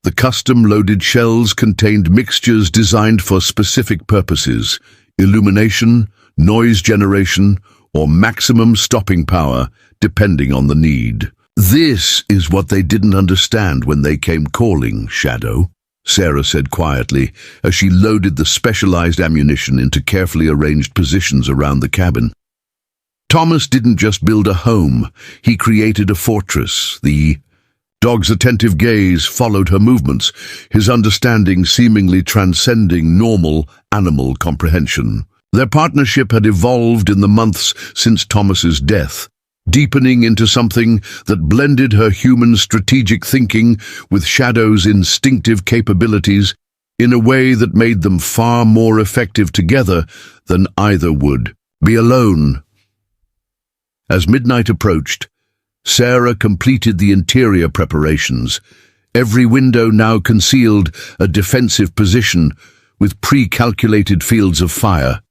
The custom-loaded shells contained mixtures designed for specific purposes: illumination, noise generation, or maximum stopping power, depending on the need. "This is what they didn't understand when they came calling, Shadow," Sarah said quietly as she loaded the specialized ammunition into carefully arranged positions around the cabin. Thomas didn't just build a home, he created a fortress, the Dog's attentive gaze followed her movements, his understanding seemingly transcending normal animal comprehension. Their partnership had evolved in the months since Thomas's death, deepening into something that blended her human strategic thinking with Shadow's instinctive capabilities in a way that made them far more effective together than either would be alone. As midnight approached, Sarah completed the interior preparations. Every window now concealed a defensive position with pre-calculated fields of fire.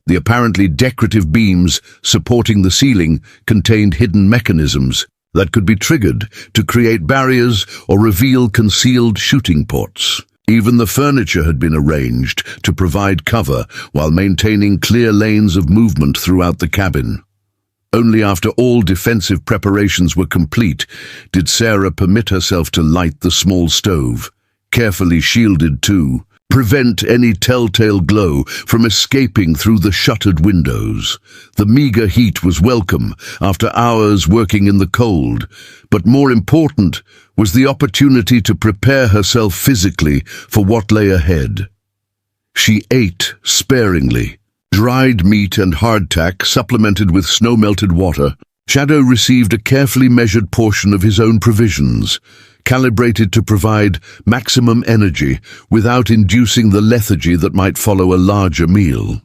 The apparently decorative beams supporting the ceiling contained hidden mechanisms that could be triggered to create barriers or reveal concealed shooting ports. Even the furniture had been arranged to provide cover while maintaining clear lanes of movement throughout the cabin. Only after all defensive preparations were complete did Sarah permit herself to light the small stove, carefully shielded to prevent any telltale glow from escaping through the shuttered windows. The meager heat was welcome after hours working in the cold, but more important was the opportunity to prepare herself physically for what lay ahead. She ate sparingly. Dried meat and hardtack supplemented with snow-melted water. Shadow received a carefully measured portion of his own provisions, calibrated to provide maximum energy without inducing the lethargy that might follow a larger meal.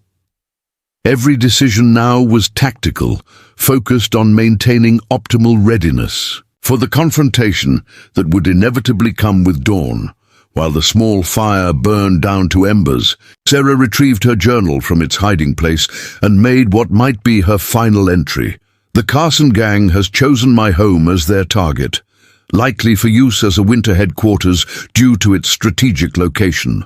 Every decision now was tactical, focused on maintaining optimal readiness for the confrontation that would inevitably come with dawn. While the small fire burned down to embers, Sarah retrieved her journal from its hiding place and made what might be her final entry. The Carson Gang has chosen my home as their target, likely for use as a winter headquarters due to its strategic location.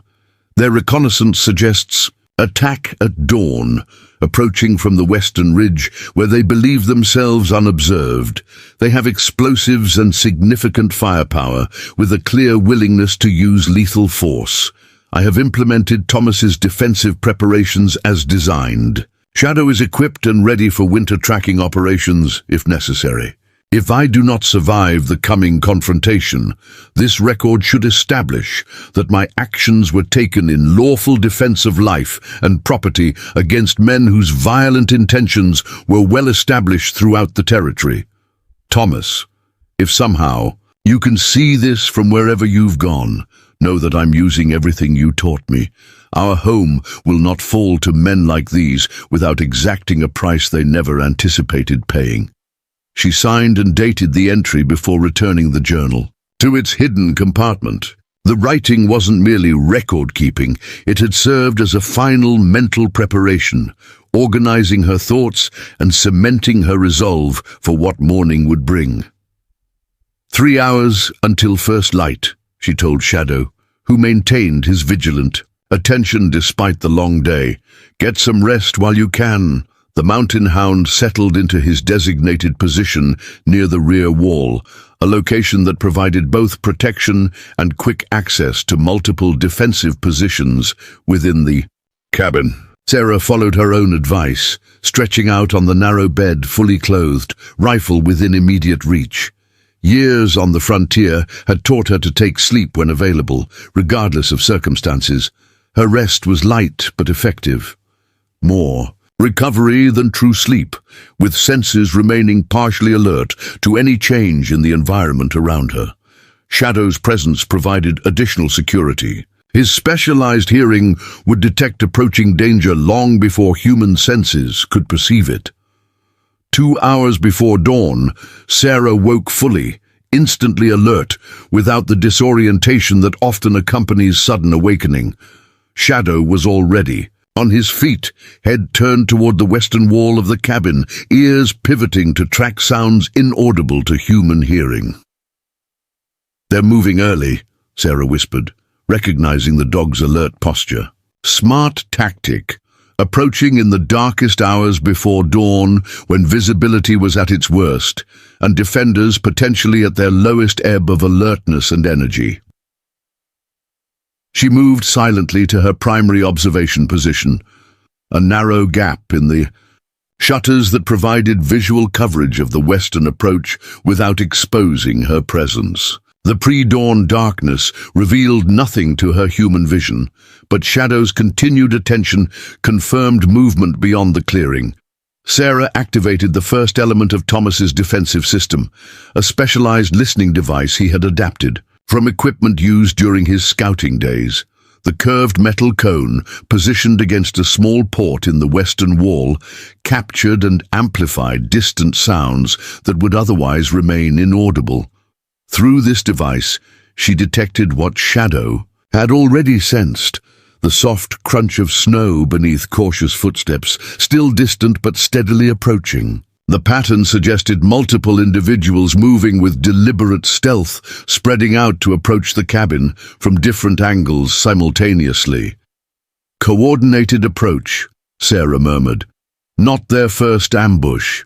Their reconnaissance suggests attack at dawn, approaching from the western ridge where they believe themselves unobserved. They have explosives and significant firepower, with a clear willingness to use lethal force. I have implemented Thomas's defensive preparations as designed. Shadow is equipped and ready for winter tracking operations if necessary. If I do not survive the coming confrontation, this record should establish that my actions were taken in lawful defense of life and property against men whose violent intentions were well established throughout the territory. Thomas, if somehow you can see this from wherever you've gone, know that I'm using everything you taught me. Our home will not fall to men like these without exacting a price they never anticipated paying. She signed and dated the entry before returning the journal to its hidden compartment. The writing wasn't merely record-keeping, it had served as a final mental preparation, organizing her thoughts and cementing her resolve for what morning would bring. 3 hours until first light, she told Shadow, who maintained his vigilant attention despite the long day. Get some rest while you can. The mountain hound settled into his designated position near the rear wall, a location that provided both protection and quick access to multiple defensive positions within the cabin. Sarah followed her own advice, stretching out on the narrow bed fully clothed, rifle within immediate reach. Years on the frontier had taught her to take sleep when available, regardless of circumstances. Her rest was light but effective. More recovery than true sleep, with senses remaining partially alert to any change in the environment around her. Shadow's presence provided additional security. His specialized hearing would detect approaching danger long before human senses could perceive it. 2 hours before dawn, Sarah woke fully, instantly alert, without the disorientation that often accompanies sudden awakening. Shadow was already on his feet, head turned toward the western wall of the cabin, ears pivoting to track sounds inaudible to human hearing. "They're moving early," Sarah whispered, recognizing the dog's alert posture. Smart tactic, approaching in the darkest hours before dawn when visibility was at its worst, and defenders potentially at their lowest ebb of alertness and energy. She moved silently to her primary observation position, a narrow gap in the shutters that provided visual coverage of the western approach without exposing her presence. The pre-dawn darkness revealed nothing to her human vision, but Shadow's continued attention confirmed movement beyond the clearing. Sarah activated the first element of Thomas's defensive system, a specialized listening device he had adapted from equipment used during his scouting days. The curved metal cone, positioned against a small port in the western wall, captured and amplified distant sounds that would otherwise remain inaudible. Through this device, she detected what Shadow had already sensed, the soft crunch of snow beneath cautious footsteps, still distant but steadily approaching. The pattern suggested multiple individuals moving with deliberate stealth, spreading out to approach the cabin from different angles simultaneously. "Coordinated approach," Sarah murmured. "Not their first ambush."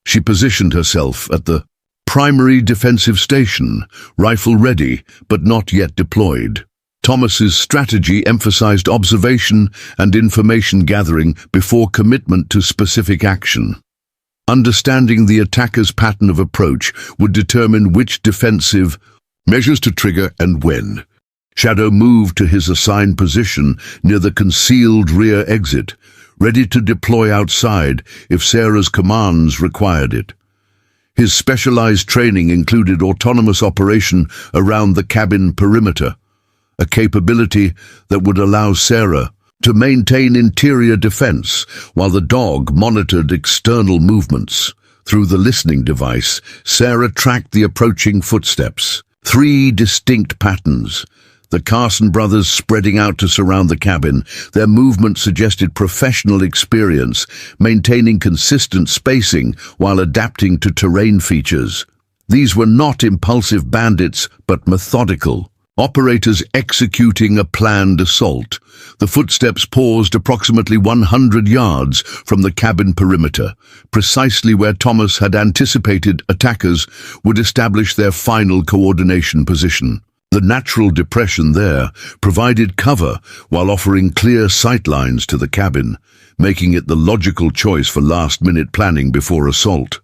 She positioned herself at the primary defensive station, rifle ready but not yet deployed. Thomas's strategy emphasized observation and information gathering before commitment to specific action. Understanding the attacker's pattern of approach would determine which defensive measures to trigger and when. Shadow moved to his assigned position near the concealed rear exit, ready to deploy outside if Sarah's commands required it. His specialized training included autonomous operation around the cabin perimeter, a capability that would allow Sarah to maintain interior defense while the dog monitored external movements. Through the listening device, Sarah tracked the approaching footsteps. 3 distinct patterns. The Carson brothers spreading out to surround the cabin. Their movement suggested professional experience, maintaining consistent spacing while adapting to terrain features. These were not impulsive bandits, but methodical operators executing a planned assault. The footsteps paused approximately 100 yards from the cabin perimeter, precisely where Thomas had anticipated attackers would establish their final coordination position. The natural depression there provided cover while offering clear sightlines to the cabin, making it the logical choice for last-minute planning before assault.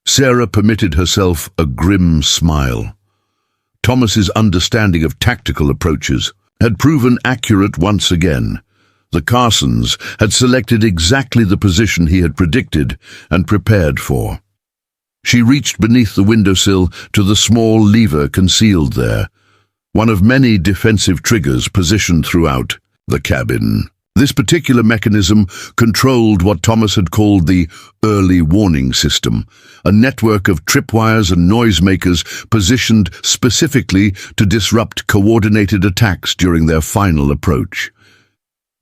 Sarah permitted herself a grim smile. Thomas's understanding of tactical approaches had proven accurate once again. The Carsons had selected exactly the position he had predicted and prepared for. She reached beneath the windowsill to the small lever concealed there, one of many defensive triggers positioned throughout the cabin. This particular mechanism controlled what Thomas had called the early warning system, a network of tripwires and noisemakers positioned specifically to disrupt coordinated attacks during their final approach.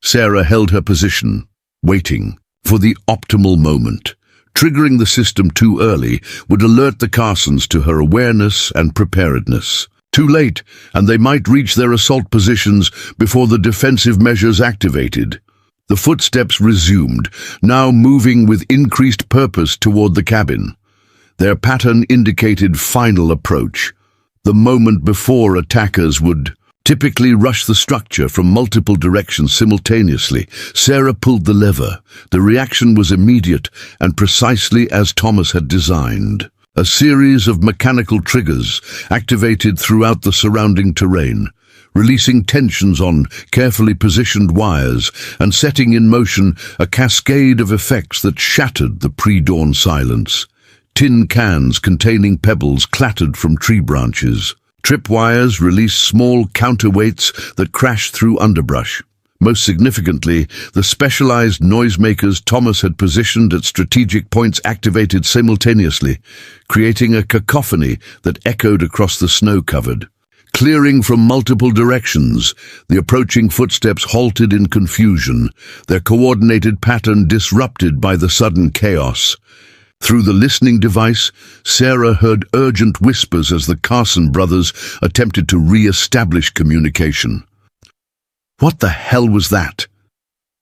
Sarah held her position, waiting for the optimal moment. Triggering the system too early would alert the Carsons to her awareness and preparedness. Too late, and they might reach their assault positions before the defensive measures activated. The footsteps resumed, now moving with increased purpose toward the cabin. Their pattern indicated final approach, the moment before attackers would typically rush the structure from multiple directions simultaneously. Sarah pulled the lever. The reaction was immediate and precisely as Thomas had designed. A series of mechanical triggers activated throughout the surrounding terrain, releasing tensions on carefully positioned wires and setting in motion a cascade of effects that shattered the pre-dawn silence. Tin cans containing pebbles clattered from tree branches. Tripwires released small counterweights that crashed through underbrush. Most significantly, the specialized noisemakers Thomas had positioned at strategic points activated simultaneously, creating a cacophony that echoed across the snow-covered. Clearing from multiple directions, the approaching footsteps halted in confusion, their coordinated pattern disrupted by the sudden chaos. Through the listening device, Sarah heard urgent whispers as the Carson brothers attempted to re-establish communication. "What the hell was that?"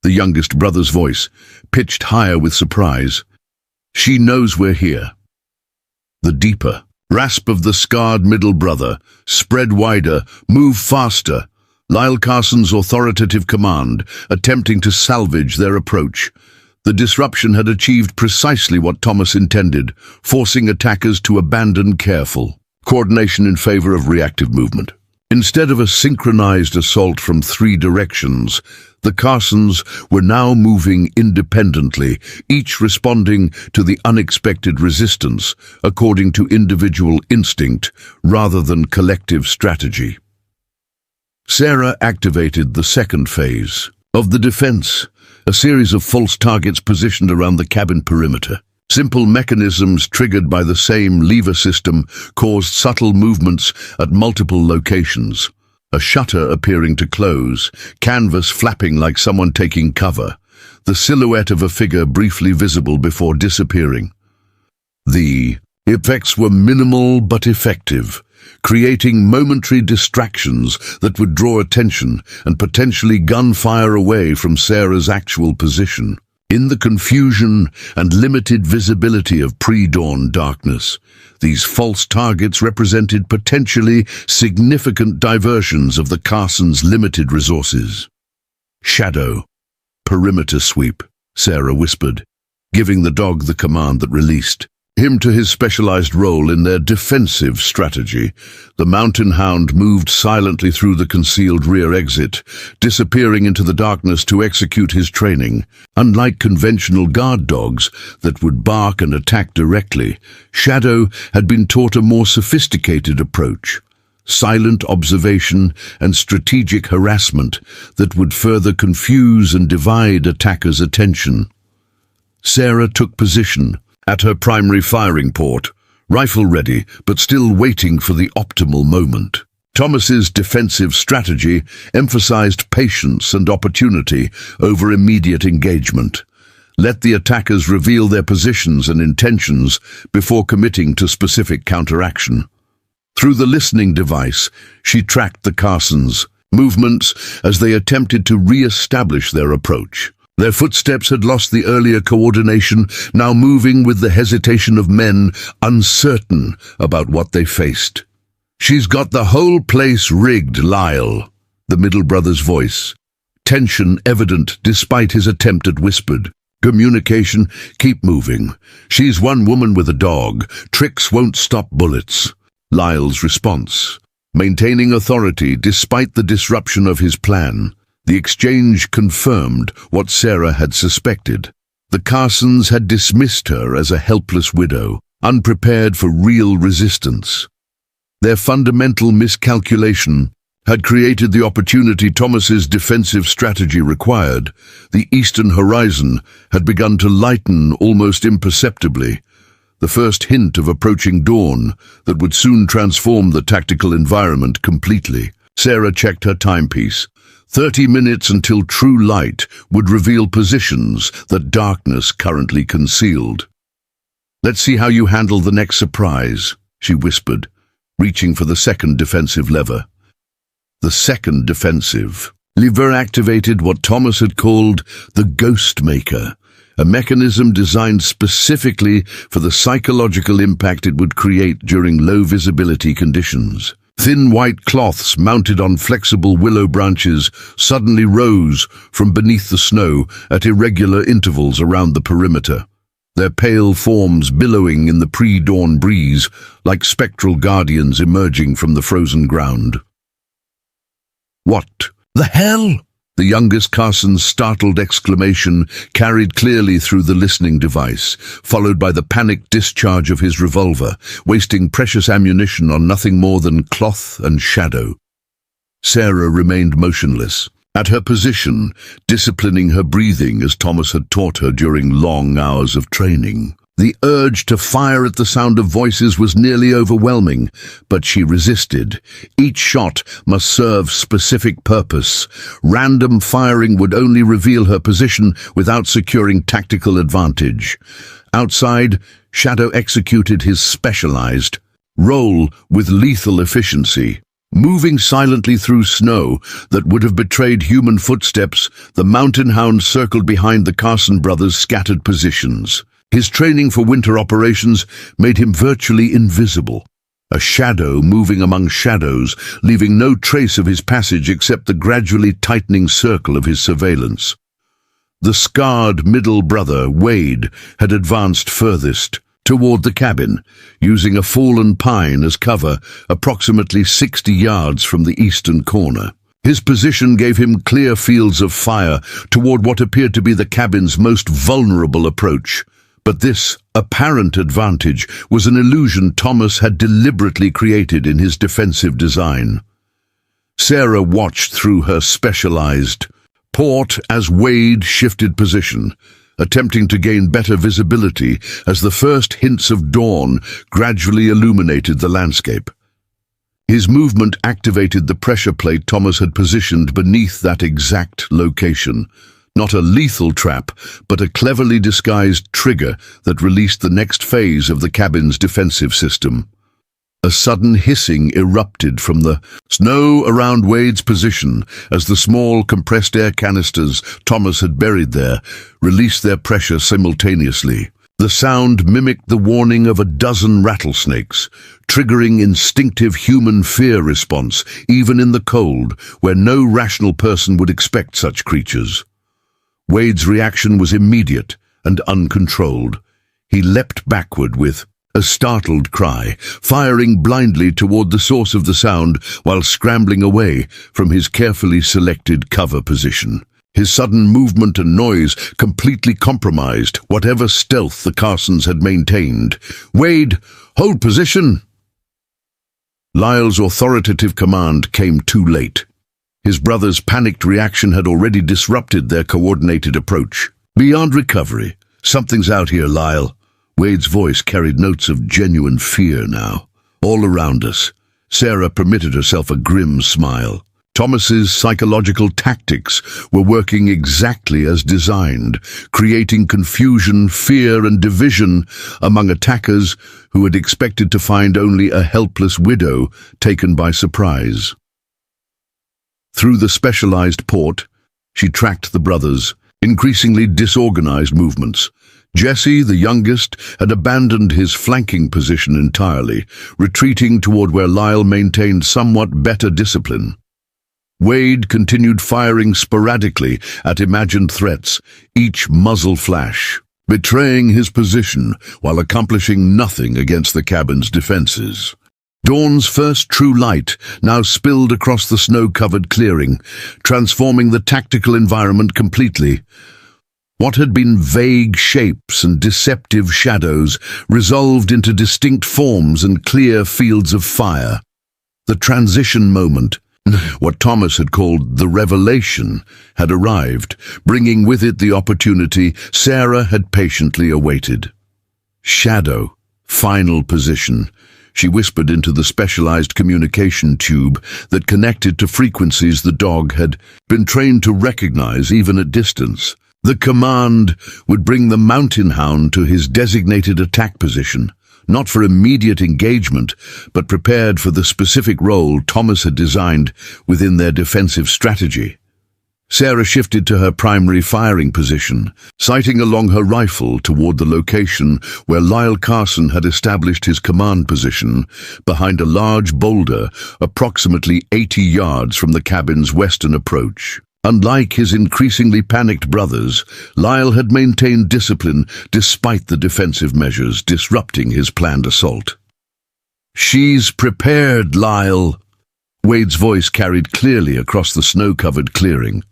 The youngest brother's voice, pitched higher with surprise. "She knows we're here." The deeper rasp of the scarred middle brother spread wider, "Move faster." Lyle Carson's authoritative command, attempting to salvage their approach. The disruption had achieved precisely what Thomas intended, forcing attackers to abandon careful coordination in favor of reactive movement. Instead of a synchronized assault from 3 directions, the Carsons were now moving independently, each responding to the unexpected resistance according to individual instinct rather than collective strategy. Sarah activated the second phase of the defense, a series of false targets positioned around the cabin perimeter. Simple mechanisms triggered by the same lever system caused subtle movements at multiple locations. A shutter appearing to close, canvas flapping like someone taking cover, the silhouette of a figure briefly visible before disappearing. The effects were minimal but effective, creating momentary distractions that would draw attention and potentially gunfire away from Sarah's actual position. In the confusion and limited visibility of pre-dawn darkness, these false targets represented potentially significant diversions of the Carsons' limited resources. "Shadow, perimeter sweep," Sarah whispered, giving the dog the command that released him to his specialized role in their defensive strategy. The mountain hound moved silently through the concealed rear exit, disappearing into the darkness to execute his training. Unlike conventional guard dogs that would bark and attack directly, Shadow had been taught a more sophisticated approach: silent observation and strategic harassment that would further confuse and divide attackers' attention. Sarah took position at her primary firing port, rifle ready but still waiting for the optimal moment. Thomas's defensive strategy emphasized patience and opportunity over immediate engagement. Let the attackers reveal their positions and intentions before committing to specific counteraction. Through the listening device, she tracked the Carsons' movements as they attempted to re-establish their approach. Their footsteps had lost the earlier coordination, now moving with the hesitation of men uncertain about what they faced. "She's got the whole place rigged, Lyle," the middle brother's voice, tension evident despite his attempt at whispered communication. "Keep moving. She's one woman with a dog. Tricks won't stop bullets." Lyle's response, maintaining authority despite the disruption of his plan. The exchange confirmed what Sarah had suspected. The Carsons had dismissed her as a helpless widow, unprepared for real resistance. Their fundamental miscalculation had created the opportunity Thomas's defensive strategy required. The eastern horizon had begun to lighten almost imperceptibly, the first hint of approaching dawn that would soon transform the tactical environment completely. Sarah checked her timepiece. 30 minutes until true light would reveal positions that darkness currently concealed. "Let's see how you handle the next surprise," she whispered, reaching for the second defensive lever. The second defensive lever activated what Thomas had called the Ghost Maker, a mechanism designed specifically for the psychological impact it would create during low-visibility conditions. Thin white cloths mounted on flexible willow branches suddenly rose from beneath the snow at irregular intervals around the perimeter, their pale forms billowing in the pre-dawn breeze like spectral guardians emerging from the frozen ground. "What the hell?" The youngest Carson's startled exclamation carried clearly through the listening device, followed by the panicked discharge of his revolver, wasting precious ammunition on nothing more than cloth and shadow. Sarah remained motionless, at her position, disciplining her breathing as Thomas had taught her during long hours of training. The urge to fire at the sound of voices was nearly overwhelming, but she resisted. Each shot must serve specific purpose. Random firing would only reveal her position without securing tactical advantage. Outside, Shadow executed his specialized role with lethal efficiency. Moving silently through snow that would have betrayed human footsteps, the mountain hound circled behind the Carson brothers' scattered positions. His training for winter operations made him virtually invisible, a shadow moving among shadows, leaving no trace of his passage except the gradually tightening circle of his surveillance. The scarred middle brother, Wade, had advanced furthest, toward the cabin, using a fallen pine as cover approximately 60 yards from the eastern corner. His position gave him clear fields of fire toward what appeared to be the cabin's most vulnerable approach. But this apparent advantage was an illusion Thomas had deliberately created in his defensive design. Sarah watched through her specialized port as Wade shifted position, attempting to gain better visibility as the first hints of dawn gradually illuminated the landscape. His movement activated the pressure plate Thomas had positioned beneath that exact location. Not a lethal trap, but a cleverly disguised trigger that released the next phase of the cabin's defensive system. A sudden hissing erupted from the snow around Wade's position as the small compressed air canisters Thomas had buried there released their pressure simultaneously. The sound mimicked the warning of a dozen rattlesnakes, triggering instinctive human fear response even in the cold, where no rational person would expect such creatures. Wade's reaction was immediate and uncontrolled. He leapt backward with a startled cry, firing blindly toward the source of the sound while scrambling away from his carefully selected cover position. His sudden movement and noise completely compromised whatever stealth the Carsons had maintained. "Wade, hold position!" Lyle's authoritative command came too late. His brother's panicked reaction had already disrupted their coordinated approach. "Beyond recovery. Something's out here, Lyle." Wade's voice carried notes of genuine fear now. "All around us." Sarah permitted herself a grim smile. Thomas's psychological tactics were working exactly as designed, creating confusion, fear, and division among attackers who had expected to find only a helpless widow taken by surprise. Through the specialized port, she tracked the brothers' increasingly disorganized movements. Jesse, the youngest, had abandoned his flanking position entirely, retreating toward where Lyle maintained somewhat better discipline. Wade continued firing sporadically at imagined threats, each muzzle flash, betraying his position while accomplishing nothing against the cabin's defenses. Dawn's first true light now spilled across the snow-covered clearing, transforming the tactical environment completely. What had been vague shapes and deceptive shadows resolved into distinct forms and clear fields of fire. The transition moment, what Thomas had called the revelation, had arrived, bringing with it the opportunity Sarah had patiently awaited. "Shadow, final position," she whispered into the specialized communication tube that connected to frequencies the dog had been trained to recognize even at distance. The command would bring the mountain hound to his designated attack position, not for immediate engagement, but prepared for the specific role Thomas had designed within their defensive strategy. Sarah shifted to her primary firing position, sighting along her rifle toward the location where Lyle Carson had established his command position, behind a large boulder approximately 80 yards from the cabin's western approach. Unlike his increasingly panicked brothers, Lyle had maintained discipline despite the defensive measures disrupting his planned assault. "She's prepared, Lyle." Wade's voice carried clearly across the snow-covered clearing.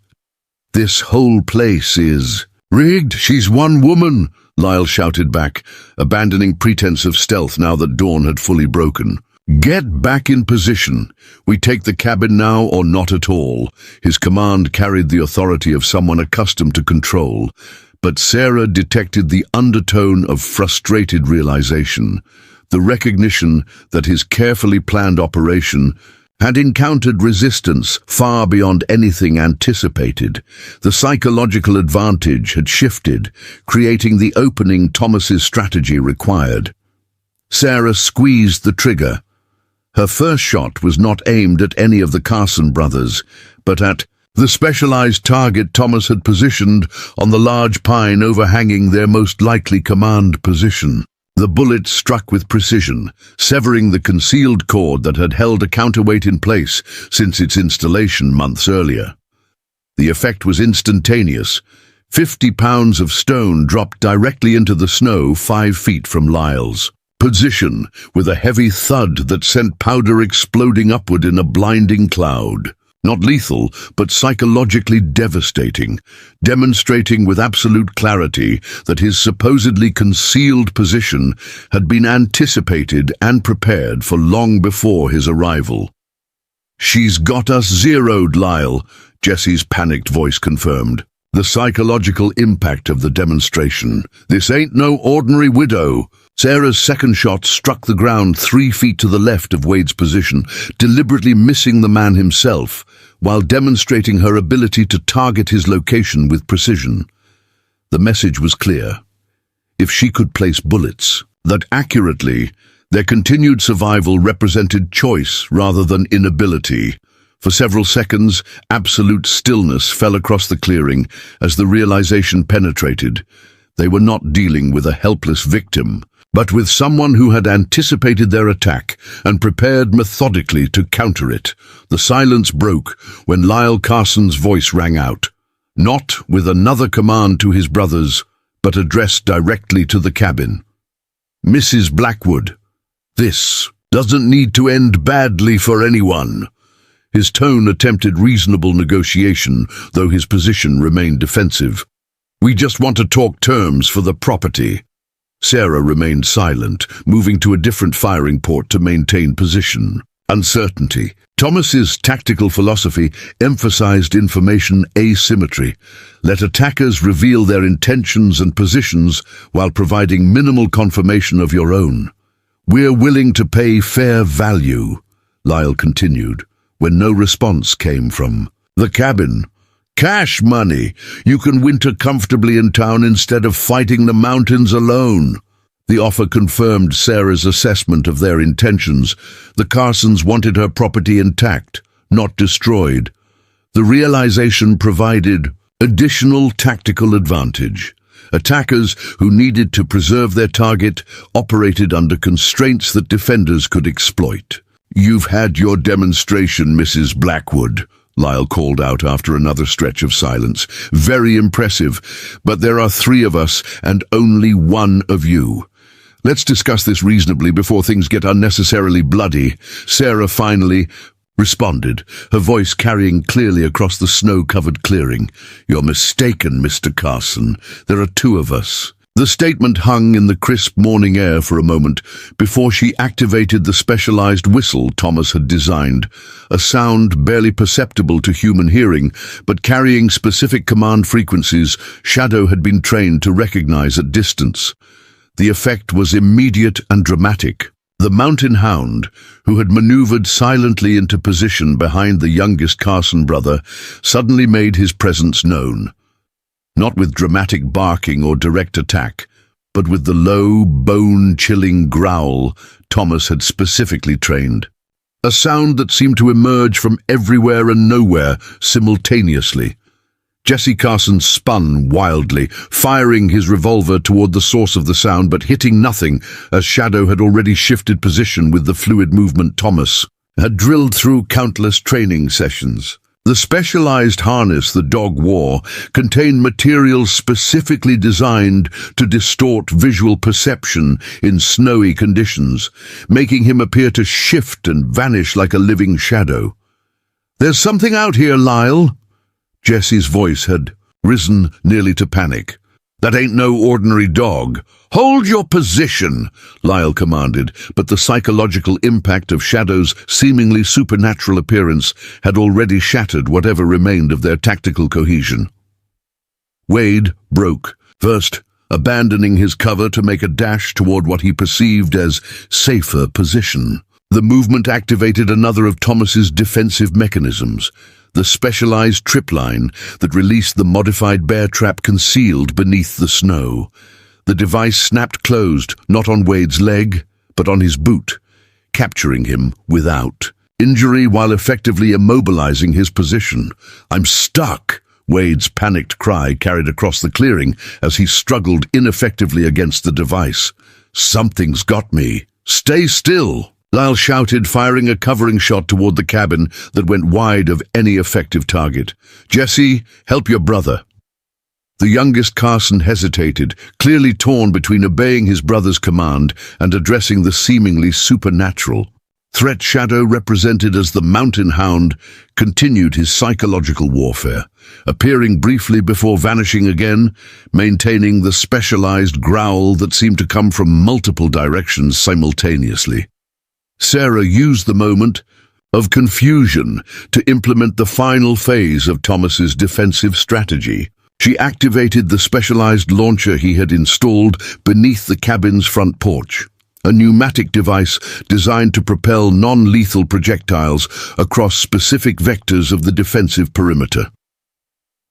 "This whole place is rigged. She's one woman," Lyle shouted back, abandoning pretense of stealth now that dawn had fully broken. "Get back in position. We take the cabin now or not at all." His command carried the authority of someone accustomed to control, but Sarah detected the undertone of frustrated realization, the recognition that his carefully planned operation had encountered resistance far beyond anything anticipated. The psychological advantage had shifted, creating the opening Thomas's strategy required. Sarah squeezed the trigger. Her first shot was not aimed at any of the Carson brothers, but at the specialized target Thomas had positioned on the large pine overhanging their most likely command position. The bullet struck with precision, severing the concealed cord that had held a counterweight in place since its installation months earlier. The effect was instantaneous, 50 pounds of stone dropped directly into the snow 5 feet from Lyle's position, with a heavy thud that sent powder exploding upward in a blinding cloud. Not lethal, but psychologically devastating, demonstrating with absolute clarity that his supposedly concealed position had been anticipated and prepared for long before his arrival. "She's got us zeroed, Lyle," Jesse's panicked voice confirmed. The psychological impact of the demonstration. "This ain't no ordinary widow." Sarah's second shot struck the ground 3 feet to the left of Wade's position, deliberately missing the man himself, while demonstrating her ability to target his location with precision. The message was clear. If she could place bullets that accurately, their continued survival represented choice rather than inability. For several seconds, absolute stillness fell across the clearing as the realization penetrated. They were not dealing with a helpless victim, but with someone who had anticipated their attack and prepared methodically to counter it. The silence broke when Lyle Carson's voice rang out, not with another command to his brothers, but addressed directly to the cabin. "Mrs. Blackwood, this doesn't need to end badly for anyone." His tone attempted reasonable negotiation, though his position remained defensive. "We just want to talk terms for the property." Sarah remained silent, moving to a different firing port to maintain position. Uncertainty. Thomas's tactical philosophy emphasized information asymmetry. Let attackers reveal their intentions and positions while providing minimal confirmation of your own. "We're willing to pay fair value," Lyle continued, when no response came from the cabin. "Cash money. You can winter comfortably in town instead of fighting the mountains alone." The offer confirmed Sarah's assessment of their intentions. The Carsons wanted her property intact, not destroyed. The realization provided additional tactical advantage. Attackers who needed to preserve their target operated under constraints that defenders could exploit. "You've had your demonstration, Mrs. Blackwood," Lyle called out after another stretch of silence. "Very impressive, but there are 3 of us and only 1 of you. Let's discuss this reasonably before things get unnecessarily bloody." Sarah finally responded, her voice carrying clearly across the snow-covered clearing. "You're mistaken, Mr. Carson. There are 2 of us." The statement hung in the crisp morning air for a moment before she activated the specialized whistle Thomas had designed, a sound barely perceptible to human hearing, but carrying specific command frequencies Shadow had been trained to recognize at distance. The effect was immediate and dramatic. The mountain hound, who had maneuvered silently into position behind the youngest Carson brother, suddenly made his presence known. Not with dramatic barking or direct attack, but with the low, bone-chilling growl Thomas had specifically trained. A sound that seemed to emerge from everywhere and nowhere simultaneously. Jesse Carson spun wildly, firing his revolver toward the source of the sound but hitting nothing, as Shadow had already shifted position with the fluid movement Thomas had drilled through countless training sessions. The specialized harness the dog wore contained materials specifically designed to distort visual perception in snowy conditions, making him appear to shift and vanish like a living shadow. "There's something out here, Lyle." Jesse's voice had risen nearly to panic. "That ain't no ordinary dog." "Hold your position," Lyle commanded, but the psychological impact of Shadow's seemingly supernatural appearance had already shattered whatever remained of their tactical cohesion. Wade broke, first abandoning his cover to make a dash toward what he perceived as safer position. The movement activated another of Thomas's defensive mechanisms, the specialized tripline that released the modified bear trap concealed beneath the snow. The device snapped closed, not on Wade's leg, but on his boot, capturing him without injury while effectively immobilizing his position. "I'm stuck!" Wade's panicked cry carried across the clearing as he struggled ineffectively against the device. "Something's got me. Stay still!" Lyle shouted, firing a covering shot toward the cabin that went wide of any effective target. "Jesse, help your brother." The youngest Carson hesitated, clearly torn between obeying his brother's command and addressing the seemingly supernatural. Threat Shadow, represented as the Mountain Hound, continued his psychological warfare, appearing briefly before vanishing again, maintaining the specialized growl that seemed to come from multiple directions simultaneously. Sarah used the moment of confusion to implement the final phase of Thomas's defensive strategy. She activated the specialized launcher he had installed beneath the cabin's front porch, a pneumatic device designed to propel non-lethal projectiles across specific vectors of the defensive perimeter.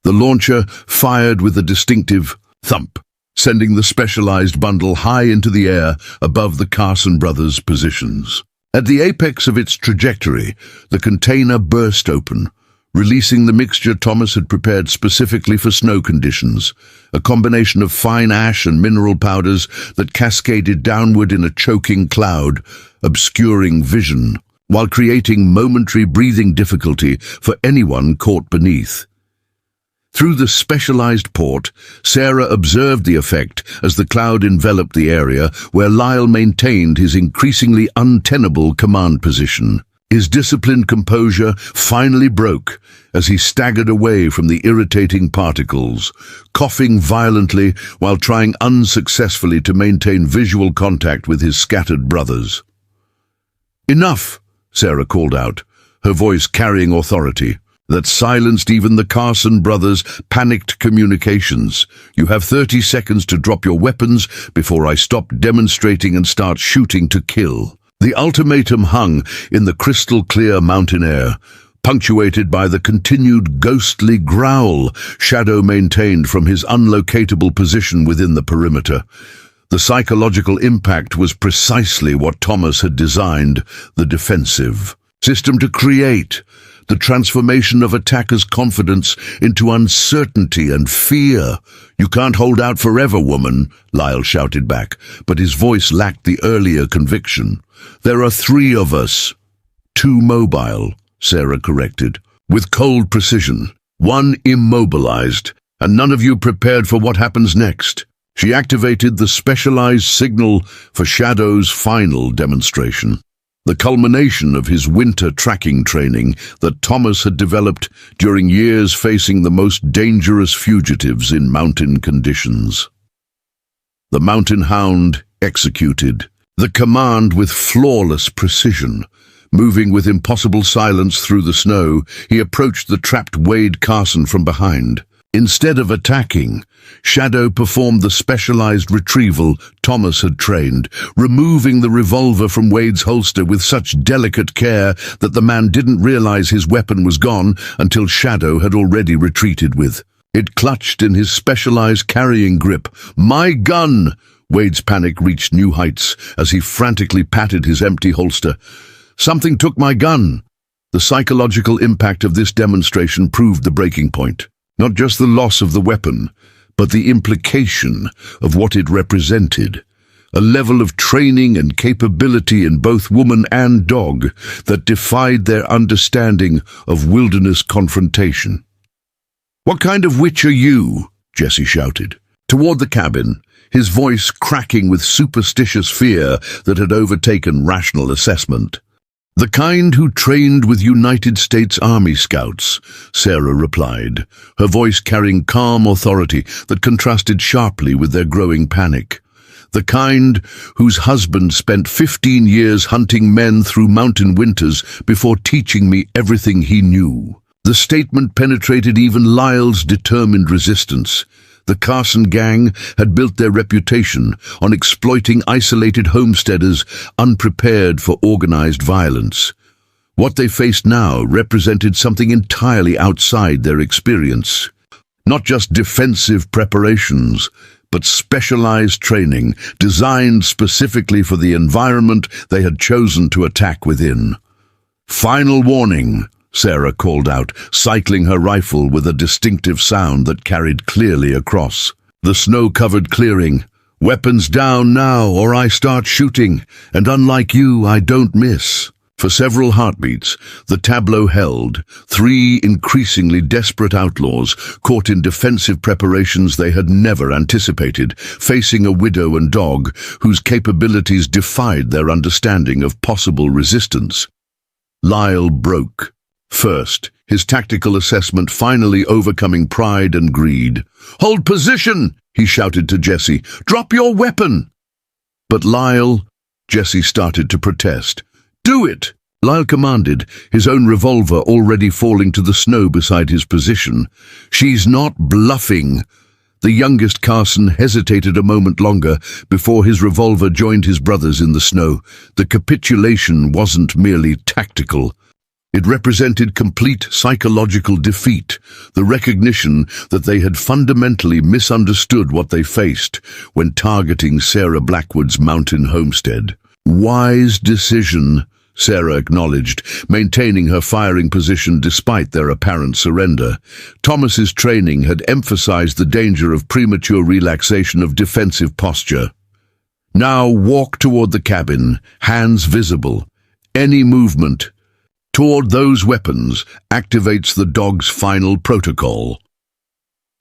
The launcher fired with a distinctive thump, sending the specialized bundle high into the air above the Carson brothers' positions. At the apex of its trajectory, the container burst open, releasing the mixture Thomas had prepared specifically for snow conditions, a combination of fine ash and mineral powders that cascaded downward in a choking cloud, obscuring vision, while creating momentary breathing difficulty for anyone caught beneath. Through the specialized port, Sarah observed the effect as the cloud enveloped the area where Lyle maintained his increasingly untenable command position. His disciplined composure finally broke as he staggered away from the irritating particles, coughing violently while trying unsuccessfully to maintain visual contact with his scattered brothers. "Enough!" Sarah called out, her voice carrying authority that silenced even the Carson brothers' panicked communications. "You have 30 seconds to drop your weapons before I stop demonstrating and start shooting to kill." The ultimatum hung in the crystal-clear mountain air, punctuated by the continued ghostly growl Shadow maintained from his unlocatable position within the perimeter. The psychological impact was precisely what Thomas had designed the defensive system to create, the transformation of attackers' confidence into uncertainty and fear. "You can't hold out forever, woman," Lyle shouted back, but his voice lacked the earlier conviction. "There are 3 of us." "2 mobile," Sarah corrected, with cold precision. "1 immobilized, and none of you prepared for what happens next." She activated the specialized signal for Shadow's final demonstration, the culmination of his winter tracking training that Thomas had developed during years facing the most dangerous fugitives in mountain conditions. The Mountain Hound executed the command with flawless precision. Moving with impossible silence through the snow, he approached the trapped Wade Carson from behind. Instead of attacking, Shadow performed the specialized retrieval Thomas had trained, removing the revolver from Wade's holster with such delicate care that the man didn't realize his weapon was gone until Shadow had already retreated with it clutched in his specialized carrying grip. "My gun!" Wade's panic reached new heights as he frantically patted his empty holster. "Something took my gun." The psychological impact of this demonstration proved the breaking point. Not just the loss of the weapon, but the implication of what it represented. A level of training and capability in both woman and dog that defied their understanding of wilderness confrontation. "What kind of witch are you?" Jesse shouted. Toward the cabin, his voice cracking with superstitious fear that had overtaken rational assessment. "The kind who trained with United States Army Scouts," Sarah replied, her voice carrying calm authority that contrasted sharply with their growing panic. "The kind whose husband spent 15 years hunting men through mountain winters before teaching me everything he knew." The statement penetrated even Lyle's determined resistance. The Carson Gang had built their reputation on exploiting isolated homesteaders unprepared for organized violence. What they faced now represented something entirely outside their experience. Not just defensive preparations, but specialized training designed specifically for the environment they had chosen to attack within. "Final warning," Sarah called out, cycling her rifle with a distinctive sound that carried clearly across the snow-covered clearing. "Weapons down now, or I start shooting, and unlike you, I don't miss." For several heartbeats, the tableau held, three increasingly desperate outlaws caught in defensive preparations they had never anticipated, facing a widow and dog whose capabilities defied their understanding of possible resistance. Lyle broke. First, his tactical assessment finally overcoming pride and greed. "Hold position!" he shouted to Jesse. "Drop your weapon!" But Lyle, Jesse started to protest. "Do it!" Lyle commanded, his own revolver already falling to the snow beside his position. "She's not bluffing." The youngest Carson hesitated a moment longer before his revolver joined his brother's in the snow. The capitulation wasn't merely tactical. It represented complete psychological defeat, the recognition that they had fundamentally misunderstood what they faced when targeting Sarah Blackwood's mountain homestead. "Wise decision," Sarah acknowledged, maintaining her firing position despite their apparent surrender. Thomas's training had emphasized the danger of premature relaxation of defensive posture. "Now walk toward the cabin, hands visible. Any movement toward those weapons activates the dog's final protocol."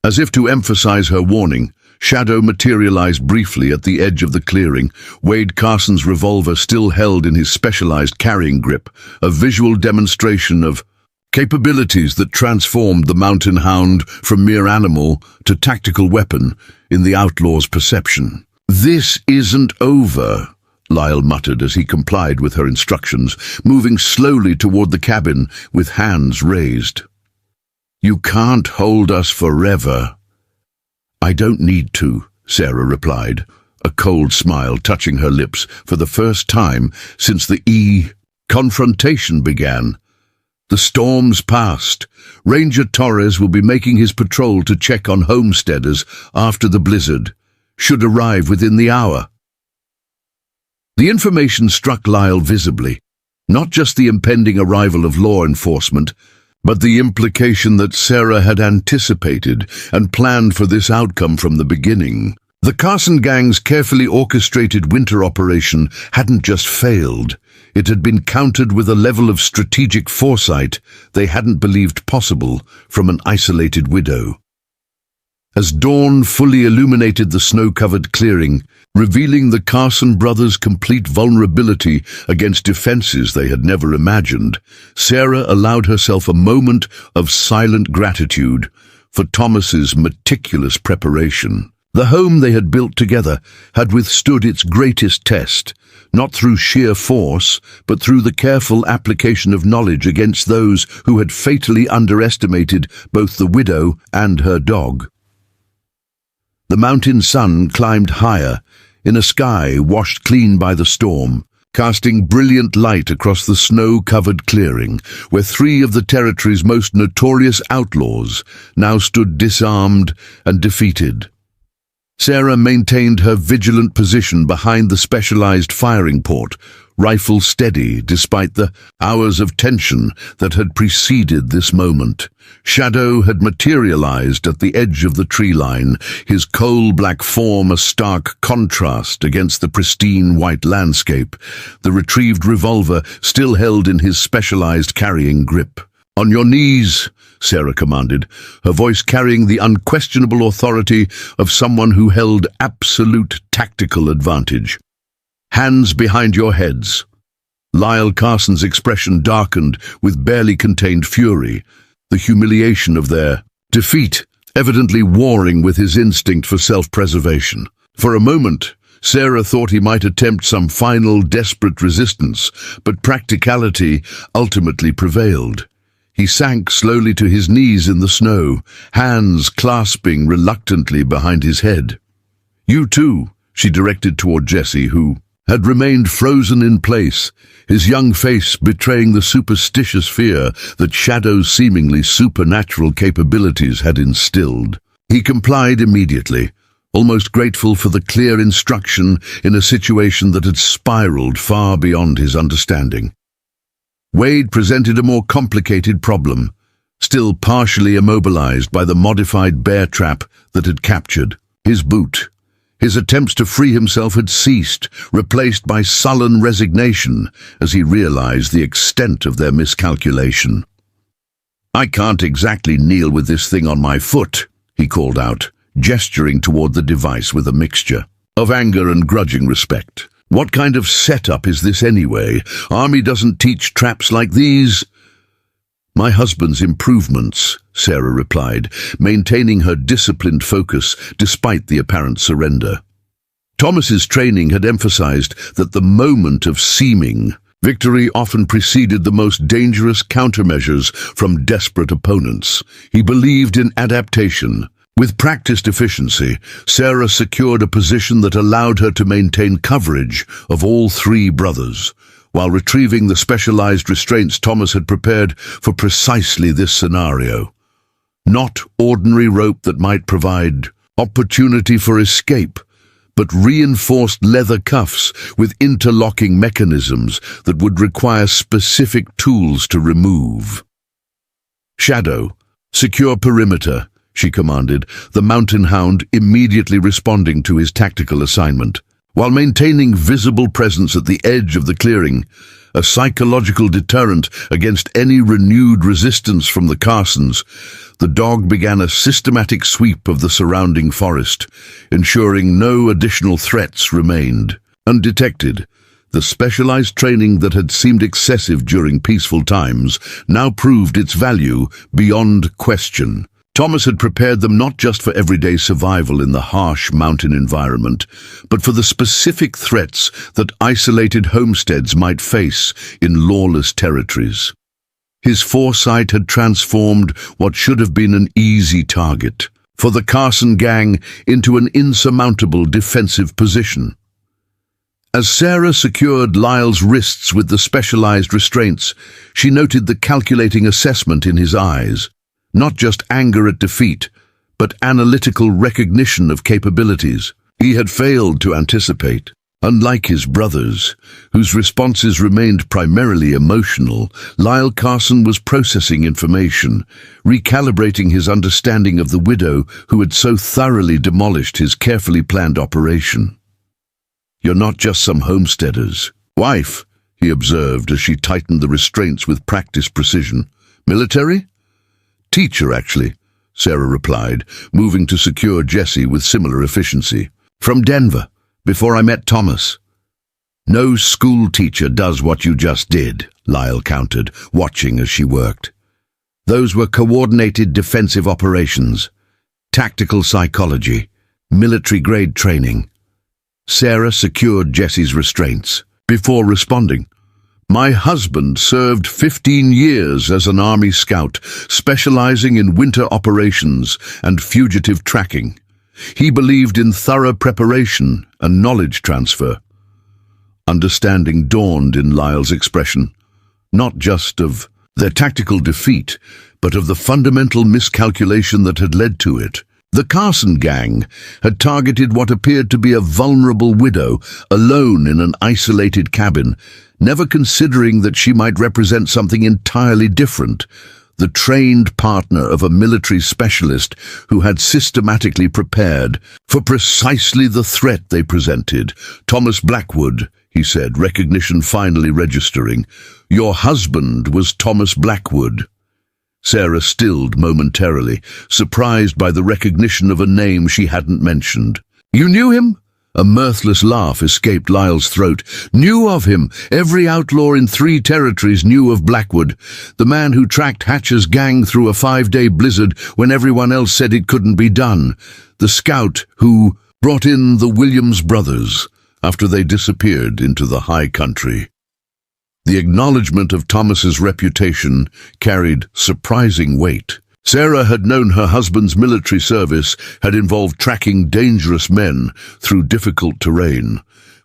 As if to emphasize her warning, Shadow materialized briefly at the edge of the clearing, Wade Carson's revolver still held in his specialized carrying grip, a visual demonstration of capabilities that transformed the mountain hound from mere animal to tactical weapon in the outlaw's perception. "This isn't over," Lyle muttered as he complied with her instructions, moving slowly toward the cabin with hands raised. "You can't hold us forever." "I don't need to," Sarah replied, a cold smile touching her lips for the first time since the confrontation began. The storm's passed. Ranger Torres will be making his patrol to check on homesteaders after the blizzard. Should arrive within the hour. The information struck Lyle visibly, not just the impending arrival of law enforcement, but the implication that Sarah had anticipated and planned for this outcome from the beginning. The Carson Gang's carefully orchestrated winter operation hadn't just failed. It had been countered with a level of strategic foresight they hadn't believed possible from an isolated widow. As dawn fully illuminated the snow-covered clearing, revealing the Carson brothers' complete vulnerability against defenses they had never imagined, Sarah allowed herself a moment of silent gratitude for Thomas's meticulous preparation. The home they had built together had withstood its greatest test, not through sheer force, but through the careful application of knowledge against those who had fatally underestimated both the widow and her dog. The mountain sun climbed higher, in a sky washed clean by the storm, casting brilliant light across the snow-covered clearing, where three of the territory's most notorious outlaws now stood disarmed and defeated. Sarah maintained her vigilant position behind the specialized firing port, rifle steady despite the hours of tension that had preceded this moment. Shadow had materialized at the edge of the tree line, his coal-black form a stark contrast against the pristine white landscape, the retrieved revolver still held in his specialized carrying grip. "On your knees," Sarah commanded, her voice carrying the unquestionable authority of someone who held absolute tactical advantage. "Hands behind your heads." Lyle Carson's expression darkened with barely contained fury, the humiliation of their defeat evidently warring with his instinct for self-preservation. For a moment, Sarah thought he might attempt some final desperate resistance, but practicality ultimately prevailed. He sank slowly to his knees in the snow, hands clasping reluctantly behind his head. "You too," she directed toward Jesse, who had remained frozen in place, his young face betraying the superstitious fear that Shadow's seemingly supernatural capabilities had instilled. He complied immediately, almost grateful for the clear instruction in a situation that had spiraled far beyond his understanding. Wade presented a more complicated problem, still partially immobilized by the modified bear trap that had captured his boot. His attempts to free himself had ceased, replaced by sullen resignation as he realized the extent of their miscalculation. "I can't exactly kneel with this thing on my foot," he called out, gesturing toward the device with a mixture of anger and grudging respect. "What kind of setup is this anyway? Army doesn't teach traps like these." "My husband's improvements," Sarah replied, maintaining her disciplined focus despite the apparent surrender. Thomas's training had emphasized that the moment of seeming victory often preceded the most dangerous countermeasures from desperate opponents. He believed in adaptation. With practiced efficiency, Sarah secured a position that allowed her to maintain coverage of all three brothers, while retrieving the specialized restraints Thomas had prepared for precisely this scenario. Not ordinary rope that might provide opportunity for escape, but reinforced leather cuffs with interlocking mechanisms that would require specific tools to remove. "Shadow, secure perimeter," she commanded, the mountain hound immediately responding to his tactical assignment. While maintaining visible presence at the edge of the clearing, a psychological deterrent against any renewed resistance from the Carsons, the dog began a systematic sweep of the surrounding forest, ensuring no additional threats remained. Undetected, the specialized training that had seemed excessive during peaceful times now proved its value beyond question. Thomas had prepared them not just for everyday survival in the harsh mountain environment, but for the specific threats that isolated homesteads might face in lawless territories. His foresight had transformed what should have been an easy target for the Carson Gang into an insurmountable defensive position. As Sarah secured Lyle's wrists with the specialized restraints, she noted the calculating assessment in his eyes. Not just anger at defeat, but analytical recognition of capabilities he had failed to anticipate. Unlike his brothers, whose responses remained primarily emotional, Lyle Carson was processing information, recalibrating his understanding of the widow who had so thoroughly demolished his carefully planned operation. "You're not just some homesteader's wife," he observed as she tightened the restraints with practiced precision. "Military?" "Teacher, actually," Sarah replied, moving to secure Jesse with similar efficiency. "From Denver, before I met Thomas." "No school teacher does what you just did," Lyle countered, watching as she worked. "Those were coordinated defensive operations, tactical psychology, military-grade training." Sarah secured Jesse's restraints before responding. "My husband served 15 years as an Army scout, specializing in winter operations and fugitive tracking. He believed in thorough preparation and knowledge transfer." Understanding dawned in Lyle's expression, not just of their tactical defeat, but of the fundamental miscalculation that had led to it. The Carson Gang had targeted what appeared to be a vulnerable widow, alone in an isolated cabin, never considering that she might represent something entirely different, the trained partner of a military specialist who had systematically prepared for precisely the threat they presented. "Thomas Blackwood," he said, recognition finally registering. "Your husband was Thomas Blackwood." Sarah stilled momentarily, surprised by the recognition of a name she hadn't mentioned. "You knew him?" A mirthless laugh escaped Lyle's throat. "Knew of him. Every outlaw in 3 territories knew of Blackwood. The man who tracked Hatcher's gang through a 5-day blizzard when everyone else said it couldn't be done. The scout who brought in the Williams brothers after they disappeared into the high country." The acknowledgement of Thomas's reputation carried surprising weight. Sarah had known her husband's military service had involved tracking dangerous men through difficult terrain,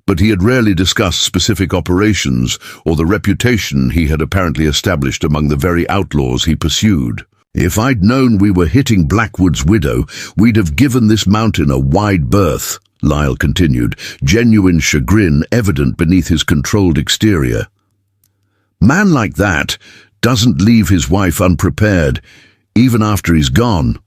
but he had rarely discussed specific operations or the reputation he had apparently established among the very outlaws he pursued. "If I'd known we were hitting Blackwood's widow, we'd have given this mountain a wide berth," Lyle continued, genuine chagrin evident beneath his controlled exterior. "Man like that doesn't leave his wife unprepared, even after he's gone."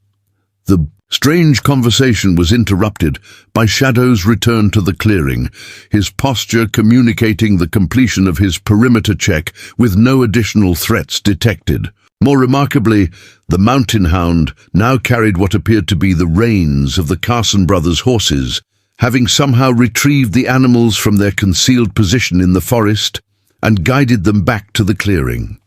The Strange conversation was interrupted by Shadow's return to the clearing, his posture communicating the completion of his perimeter check with no additional threats detected. More remarkably, the mountain hound now carried what appeared to be the reins of the Carson brothers' horses, having somehow retrieved the animals from their concealed position in the forest and guided them back to the clearing.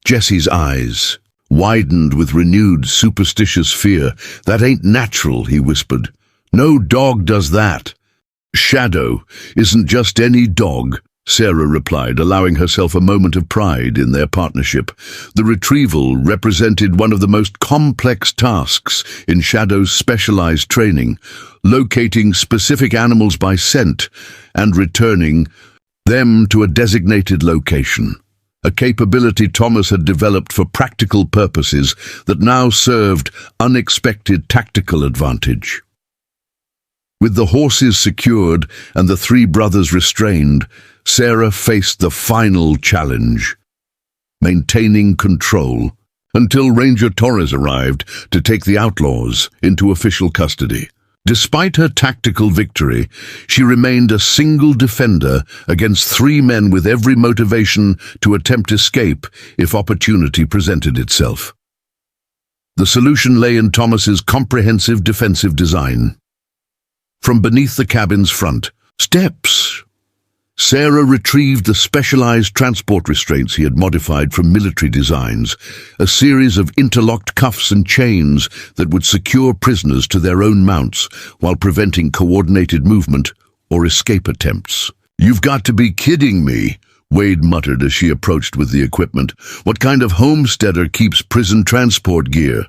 Jesse's eyes widened with renewed superstitious fear. "That ain't natural," he whispered. "No dog does that." "Shadow isn't just any dog," Sarah replied, allowing herself a moment of pride in their partnership. The retrieval represented one of the most complex tasks in Shadow's specialized training, locating specific animals by scent and returning them to a designated location. A capability Thomas had developed for practical purposes that now served unexpected tactical advantage. With the horses secured and the three brothers restrained, Sarah faced the final challenge: maintaining control until Ranger Torres arrived to take the outlaws into official custody. Despite her tactical victory, she remained a single defender against three men with every motivation to attempt escape if opportunity presented itself. The solution lay in Thomas's comprehensive defensive design. From beneath the cabin's front steps, Sarah retrieved the specialized transport restraints he had modified from military designs, a series of interlocked cuffs and chains that would secure prisoners to their own mounts while preventing coordinated movement or escape attempts. "You've got to be kidding me," Wade muttered as she approached with the equipment. "What kind of homesteader keeps prison transport gear?"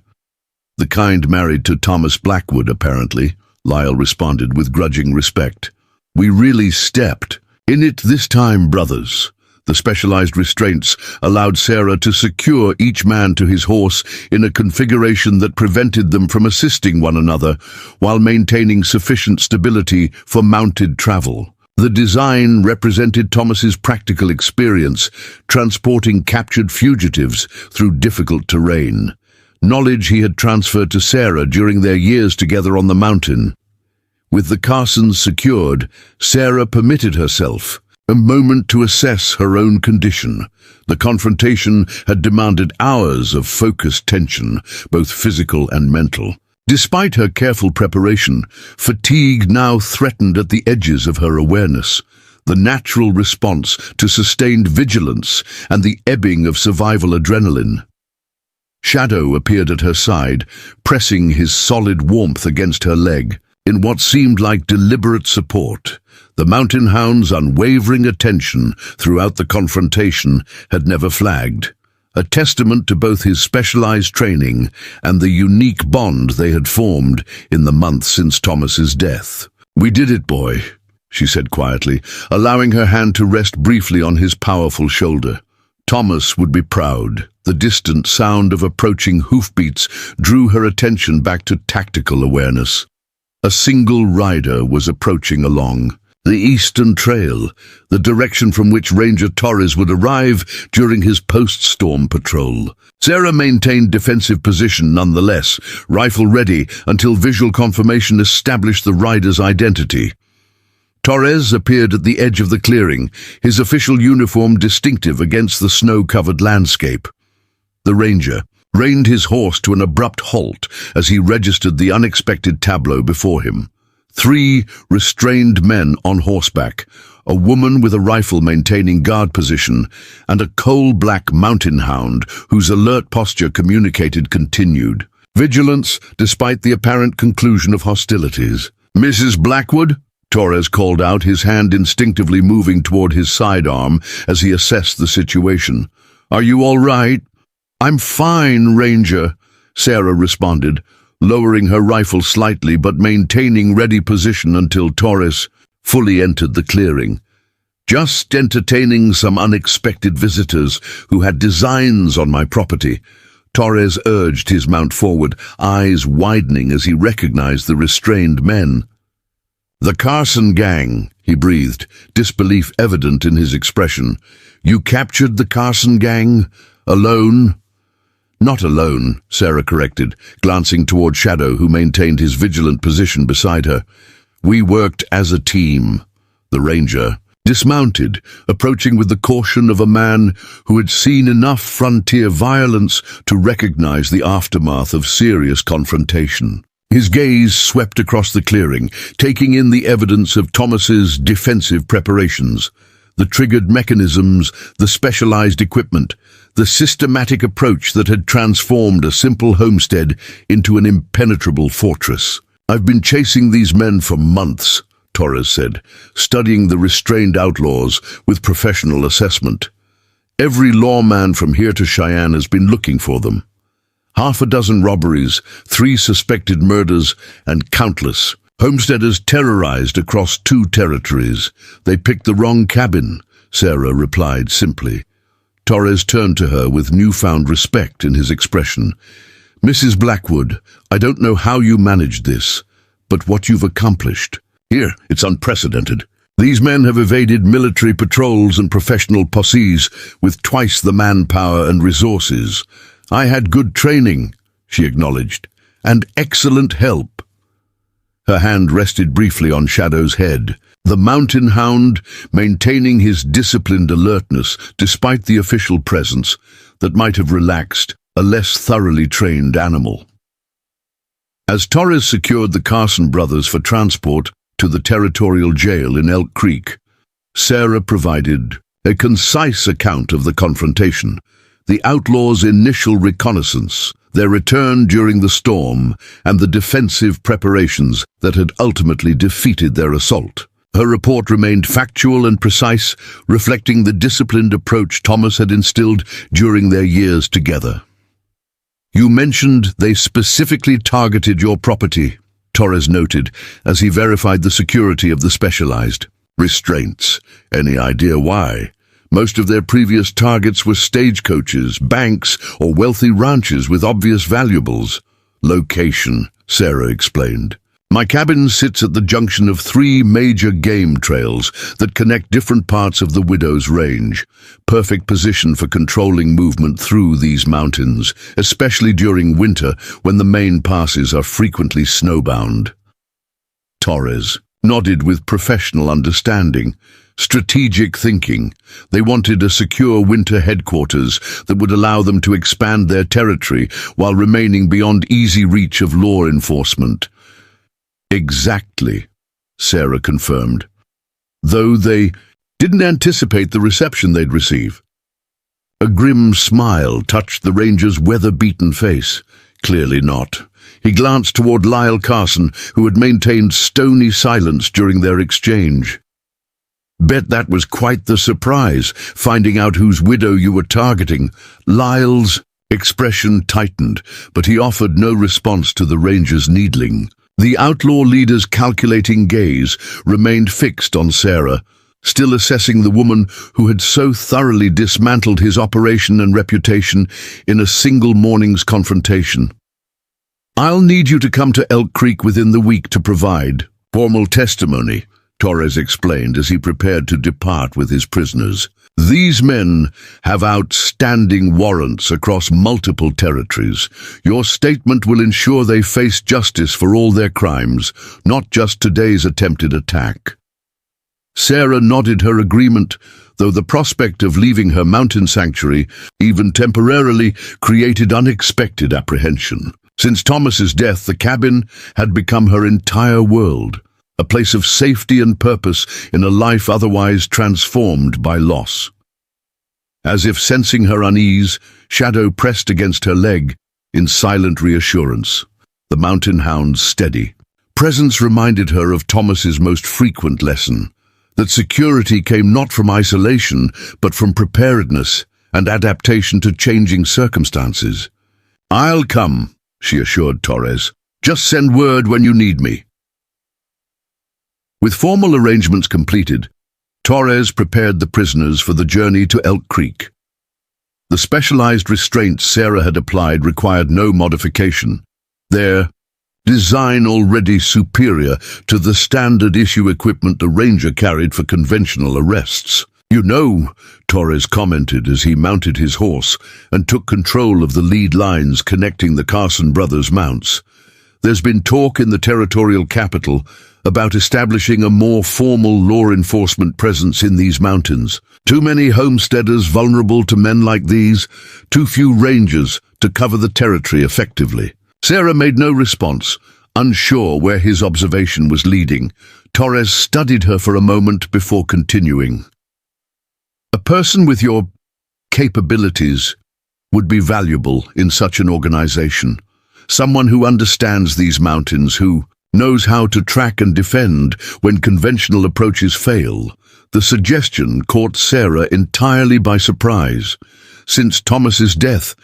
"The kind married to Thomas Blackwood, apparently," Lyle responded with grudging respect. "We really stepped in it this time, brothers." The specialized restraints allowed Sarah to secure each man to his horse in a configuration that prevented them from assisting one another while maintaining sufficient stability for mounted travel. The design represented Thomas's practical experience transporting captured fugitives through difficult terrain, knowledge he had transferred to Sarah during their years together on the mountain. With the Carsons secured, Sarah permitted herself a moment to assess her own condition. The confrontation had demanded hours of focused tension, both physical and mental. Despite her careful preparation, fatigue now threatened at the edges of her awareness, the natural response to sustained vigilance and the ebbing of survival adrenaline. Shadow appeared at her side, pressing his solid warmth against her leg. In what seemed like deliberate support, the mountain hound's unwavering attention throughout the confrontation had never flagged, a testament to both his specialized training and the unique bond they had formed in the months since Thomas's death. "We did it, boy," she said quietly, allowing her hand to rest briefly on his powerful shoulder. Thomas would be proud. The distant sound of approaching hoofbeats drew her attention back to tactical awareness. A single rider was approaching along the eastern trail, the direction from which Ranger Torres would arrive during his post-storm patrol. Sarah maintained defensive position nonetheless, rifle ready until visual confirmation established the rider's identity. Torres appeared at the edge of the clearing, his official uniform distinctive against the snow-covered landscape. The ranger reined his horse to an abrupt halt as he registered the unexpected tableau before him. Three restrained men on horseback, a woman with a rifle maintaining guard position, and a coal-black mountain hound whose alert posture communicated continued vigilance despite the apparent conclusion of hostilities. "Mrs. Blackwood?" Torres called out, his hand instinctively moving toward his sidearm as he assessed the situation. "Are you all right?" "I'm fine, Ranger," Sarah responded, lowering her rifle slightly but maintaining ready position until Torres fully entered the clearing. "Just entertaining some unexpected visitors who had designs on my property." Torres urged his mount forward, eyes widening as he recognized the restrained men. "The Carson Gang," he breathed, disbelief evident in his expression. "You captured the Carson Gang? Alone?" Not alone, Sarah corrected, glancing toward Shadow, who maintained his vigilant position beside her. We worked as a team. The ranger dismounted, approaching with the caution of a man who had seen enough frontier violence to recognize the aftermath of serious confrontation. His gaze swept across the clearing, taking in the evidence of Thomas's defensive preparations. The triggered mechanisms, the specialized equipment, the systematic approach that had transformed a simple homestead into an impenetrable fortress. I've been chasing these men for months, Torres said, studying the restrained outlaws with professional assessment. Every lawman from here to Cheyenne has been looking for them. 6 robberies, 3 suspected murders, and countless homesteaders terrorized across 2 territories. They picked the wrong cabin, Sarah replied simply. Torres turned to her with newfound respect in his expression. Mrs. Blackwood, I don't know how you managed this, but what you've accomplished. Here, it's unprecedented. These men have evaded military patrols and professional posses with twice the manpower and resources. I had good training, she acknowledged, and excellent help. Her hand rested briefly on Shadow's head, the mountain hound maintaining his disciplined alertness despite the official presence that might have relaxed a less thoroughly trained animal. As Torres secured the Carson brothers for transport to the territorial jail in Elk Creek, Sarah provided a concise account of the confrontation, the outlaws' initial reconnaissance, their return during the storm, and the defensive preparations that had ultimately defeated their assault. Her report remained factual and precise, reflecting the disciplined approach Thomas had instilled during their years together. You mentioned they specifically targeted your property, Torres noted as he verified the security of the specialized restraints. Any idea why? Most of their previous targets were stagecoaches, banks, or wealthy ranches with obvious valuables. Location, Sarah explained. My cabin sits at the junction of 3 major game trails that connect different parts of the Widow's Range. Perfect position for controlling movement through these mountains, especially during winter when the main passes are frequently snowbound. Torres nodded with professional understanding. Strategic thinking. They wanted a secure winter headquarters that would allow them to expand their territory while remaining beyond easy reach of law enforcement. Exactly, Sarah confirmed, though they didn't anticipate the reception they'd receive. A grim smile touched the ranger's weather-beaten face. Clearly not. He glanced toward Lyle Carson, who had maintained stony silence during their exchange. Bet that was quite the surprise, finding out whose widow you were targeting. Lyle's expression tightened, but he offered no response to the ranger's needling. The outlaw leader's calculating gaze remained fixed on Sarah, still assessing the woman who had so thoroughly dismantled his operation and reputation in a single morning's confrontation. I'll need you to come to Elk Creek within the week to provide formal testimony, Torres explained as he prepared to depart with his prisoners. These men have outstanding warrants across multiple territories. Your statement will ensure they face justice for all their crimes, not just today's attempted attack. Sarah nodded her agreement, though the prospect of leaving her mountain sanctuary, even temporarily, created unexpected apprehension. Since Thomas's death, the cabin had become her entire world, a place of safety and purpose in a life otherwise transformed by loss. As if sensing her unease, Shadow pressed against her leg in silent reassurance, the mountain hound's steady presence reminded her of Thomas's most frequent lesson, that security came not from isolation, but from preparedness and adaptation to changing circumstances. I'll come, she assured Torres. Just send word when you need me. With formal arrangements completed, Torres prepared the prisoners for the journey to Elk Creek. The specialized restraints Sarah had applied required no modification, their design already superior to the standard issue equipment the ranger carried for conventional arrests. "You know," Torres commented as he mounted his horse and took control of the lead lines connecting the Carson brothers' mounts, "there's been talk in the territorial capital about establishing a more formal law enforcement presence in these mountains. Too many homesteaders vulnerable to men like these, too few rangers to cover the territory effectively." Sarah made no response, unsure where his observation was leading. Torres studied her for a moment before continuing. "A person with your capabilities would be valuable in such an organization. Someone who understands these mountains, who knows how to track and defend when conventional approaches fail." The suggestion caught Sarah entirely by surprise. Since Thomas's death,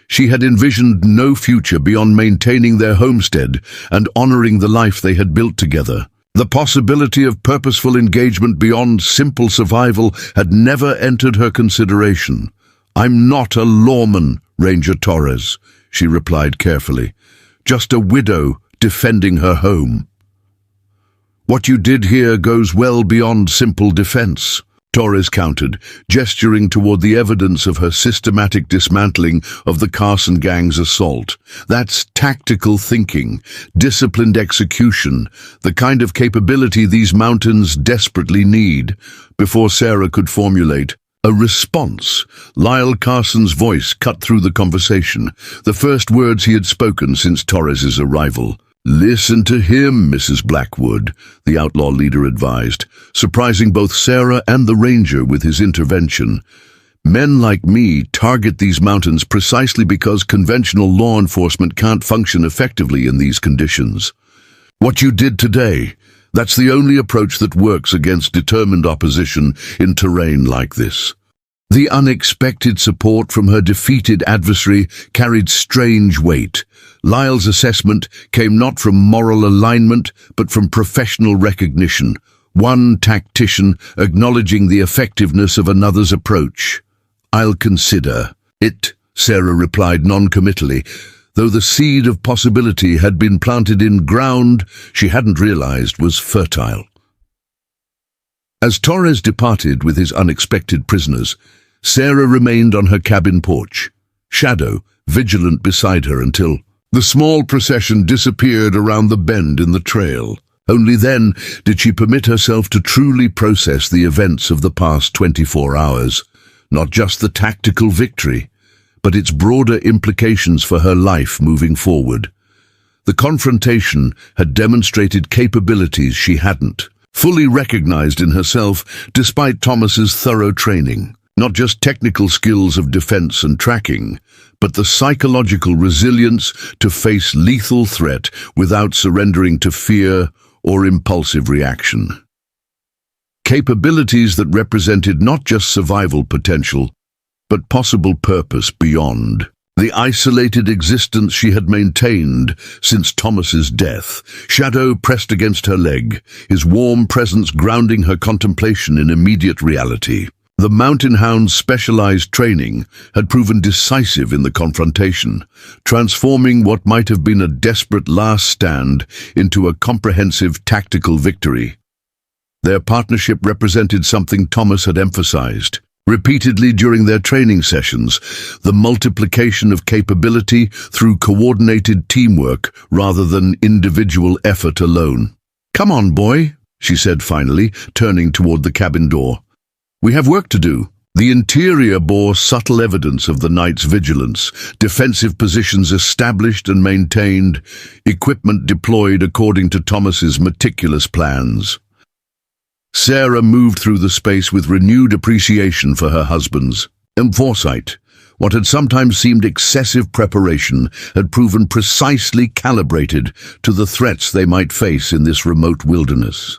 she had envisioned no future beyond maintaining their homestead and honoring the life they had built together. The possibility of purposeful engagement beyond simple survival had never entered her consideration. "I'm not a lawman, Ranger Torres," she replied carefully. "Just a widow defending her home." "What you did here goes well beyond simple defense," Torres countered, gesturing toward the evidence of her systematic dismantling of the Carson Gang's assault. "That's tactical thinking, disciplined execution, the kind of capability these mountains desperately need." Before Sarah could formulate a response, Lyle Carson's voice cut through the conversation, the first words he had spoken since Torres's arrival. "Listen to him, Mrs. Blackwood," the outlaw leader advised, surprising both Sarah and the ranger with his intervention. "Men like me target these mountains precisely because conventional law enforcement can't function effectively in these conditions. What you did today, that's the only approach that works against determined opposition in terrain like this." The unexpected support from her defeated adversary carried strange weight. Lyle's assessment came not from moral alignment, but from professional recognition, one tactician acknowledging the effectiveness of another's approach. "I'll consider it," Sarah replied non-committally, though the seed of possibility had been planted in ground she hadn't realized was fertile. As Torres departed with his unexpected prisoners, Sarah remained on her cabin porch, shadow vigilant beside her until the small procession disappeared around the bend in the trail. Only then did she permit herself to truly process the events of the past 24 hours, not just the tactical victory, but its broader implications for her life moving forward. The confrontation had demonstrated capabilities she hadn't fully recognized in herself despite Thomas's thorough training. Not just technical skills of defense and tracking, but the psychological resilience to face lethal threat without surrendering to fear or impulsive reaction. Capabilities that represented not just survival potential, but possible purpose beyond. The isolated existence she had maintained since Thomas's death, shadow pressed against her leg, his warm presence grounding her contemplation in immediate reality. The Mountain Hound's specialized training had proven decisive in the confrontation, transforming what might have been a desperate last stand into a comprehensive tactical victory. Their partnership represented something Thomas had emphasized repeatedly during their training sessions, the multiplication of capability through coordinated teamwork rather than individual effort alone. "Come on, boy," she said finally, turning toward the cabin door. "We have work to do." The interior bore subtle evidence of the night's vigilance, defensive positions established and maintained, equipment deployed according to Thomas's meticulous plans. Sarah moved through the space with renewed appreciation for her husband's foresight. What had sometimes seemed excessive preparation had proven precisely calibrated to the threats they might face in this remote wilderness.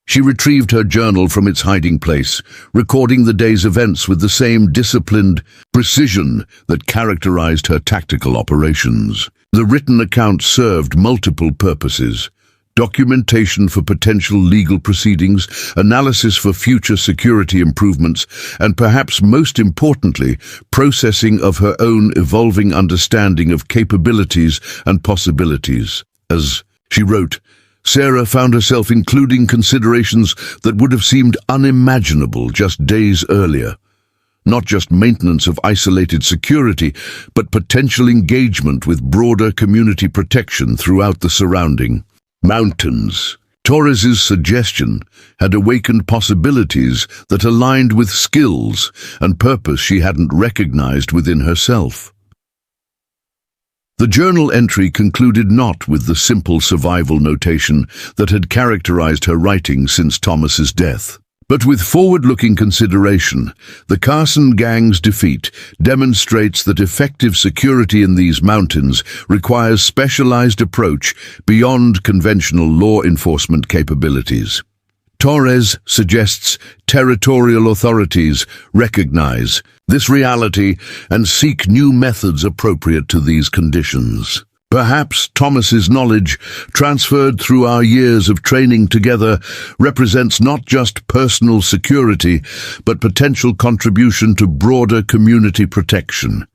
She retrieved her journal from its hiding place, recording the day's events with the same disciplined precision that characterized her tactical operations. The written account served multiple purposes: documentation for potential legal proceedings, analysis for future security improvements, and perhaps most importantly, processing of her own evolving understanding of capabilities and possibilities. As she wrote, Sarah found herself including considerations that would have seemed unimaginable just days earlier. Not just maintenance of isolated security, but potential engagement with broader community protection throughout the surrounding mountains. Torres's suggestion had awakened possibilities that aligned with skills and purpose she hadn't recognized within herself. The journal entry concluded not with the simple survival notation that had characterized her writing since Thomas's death, but with forward-looking consideration. The Carson Gang's defeat demonstrates that effective security in these mountains requires specialized approach beyond conventional law enforcement capabilities. Torres suggests territorial authorities recognize this reality and seek new methods appropriate to these conditions. Perhaps Thomas's knowledge, transferred through our years of training together, represents not just personal security, but potential contribution to broader community protection.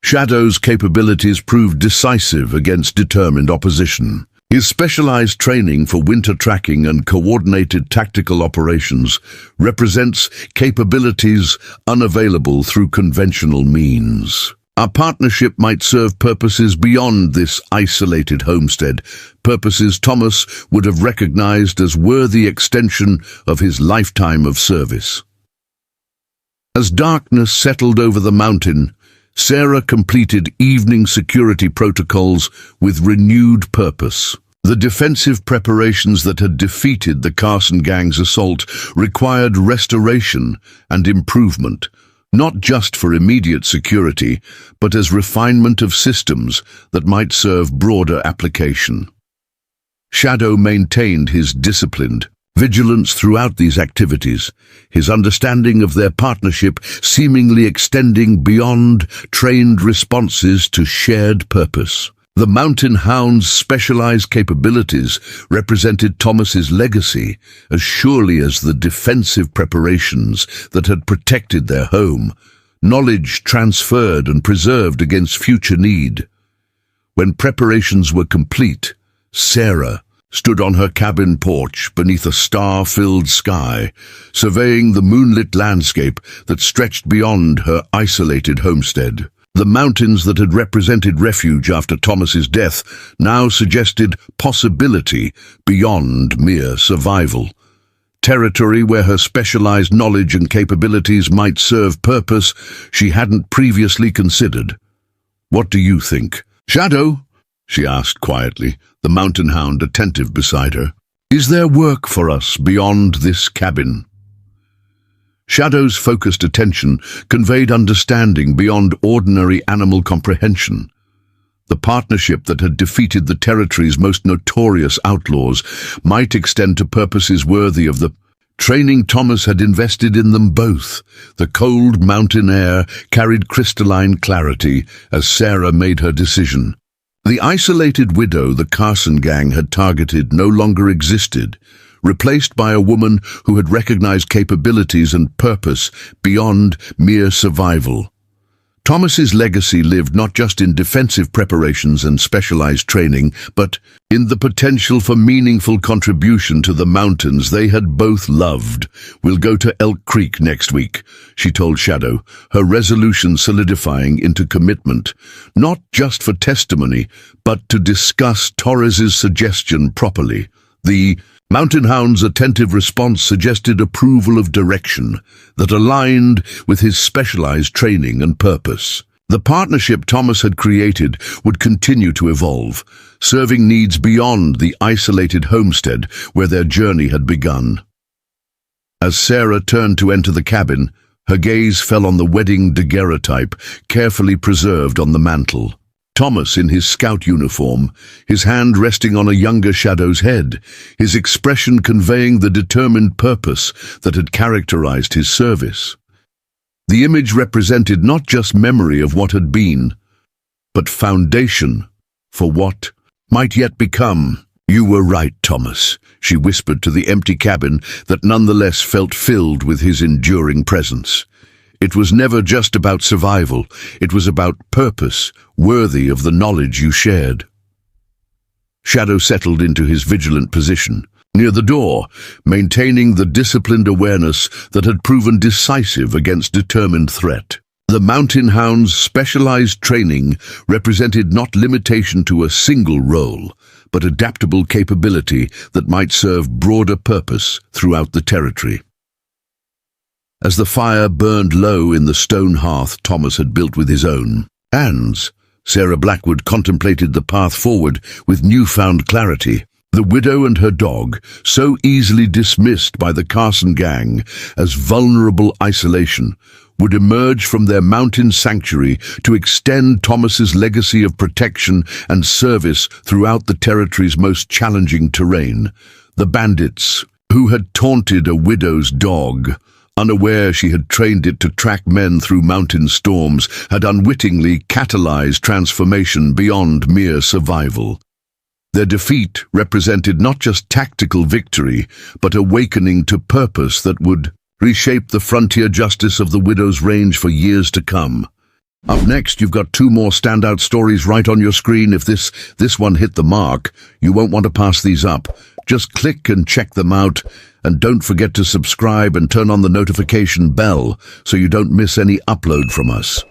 Shadow's capabilities proved decisive against determined opposition. His specialized training for winter tracking and coordinated tactical operations represents capabilities unavailable through conventional means. Our partnership might serve purposes beyond this isolated homestead, purposes Thomas would have recognized as worthy extension of his lifetime of service. As darkness settled over the mountain, Sarah completed evening security protocols with renewed purpose. The defensive preparations that had defeated the Carson Gang's assault required restoration and improvement, not just for immediate security, but as refinement of systems that might serve broader application. Shadow maintained his disciplined vigilance throughout these activities, his understanding of their partnership seemingly extending beyond trained responses to shared purpose. The Mountain Hound's specialized capabilities represented Thomas's legacy as surely as the defensive preparations that had protected their home, knowledge transferred and preserved against future need. When preparations were complete, Sarah stood on her cabin porch beneath a star-filled sky, surveying the moonlit landscape that stretched beyond her isolated homestead. The mountains that had represented refuge after Thomas's death now suggested possibility beyond mere survival. Territory where her specialized knowledge and capabilities might serve purpose she hadn't previously considered. "What do you think?" "Shadow," she asked quietly, the mountain hound attentive beside her, "is there work for us beyond this cabin?" Shadow's focused attention conveyed understanding beyond ordinary animal comprehension. The partnership that had defeated the territory's most notorious outlaws might extend to purposes worthy of the training Thomas had invested in them both. The cold mountain air carried crystalline clarity as Sarah made her decision. The isolated widow the Carson Gang had targeted no longer existed, replaced by a woman who had recognized capabilities and purpose beyond mere survival. Thomas's legacy lived not just in defensive preparations and specialized training, but in the potential for meaningful contribution to the mountains they had both loved. "We'll go to Elk Creek next week," she told Shadow, her resolution solidifying into commitment, not just for testimony, but to discuss Torres's suggestion properly. The Mountain Hound's attentive response suggested approval of direction that aligned with his specialized training and purpose. The partnership Thomas had created would continue to evolve, serving needs beyond the isolated homestead where their journey had begun. As Sarah turned to enter the cabin, her gaze fell on the wedding daguerreotype carefully preserved on the mantel. Thomas in his scout uniform, his hand resting on a younger Shadow's head, his expression conveying the determined purpose that had characterized his service. The image represented not just memory of what had been, but foundation for what might yet become. "You were right, Thomas," she whispered to the empty cabin that nonetheless felt filled with his enduring presence. "It was never just about survival, it was about purpose, worthy of the knowledge you shared." Shadow settled into his vigilant position near the door, maintaining the disciplined awareness that had proven decisive against determined threat. The Mountain Hound's specialized training represented not limitation to a single role, but adaptable capability that might serve broader purpose throughout the territory. As the fire burned low in the stone hearth Thomas had built with his own hands, Sarah Blackwood contemplated the path forward with newfound clarity. The widow and her dog, so easily dismissed by the Carson Gang as vulnerable isolation, would emerge from their mountain sanctuary to extend Thomas's legacy of protection and service throughout the territory's most challenging terrain. The bandits, who had taunted a widow's dog, unaware she had trained it to track men through mountain storms, had unwittingly catalyzed transformation beyond mere survival. Their defeat represented not just tactical victory, but awakening to purpose that would reshape the frontier justice of the widow's range for years to come. Up next, you've got two more standout stories right on your screen. If this one hit the mark, you won't want to pass these up. Just click and check them out, and don't forget to subscribe and turn on the notification bell so you don't miss any upload from us.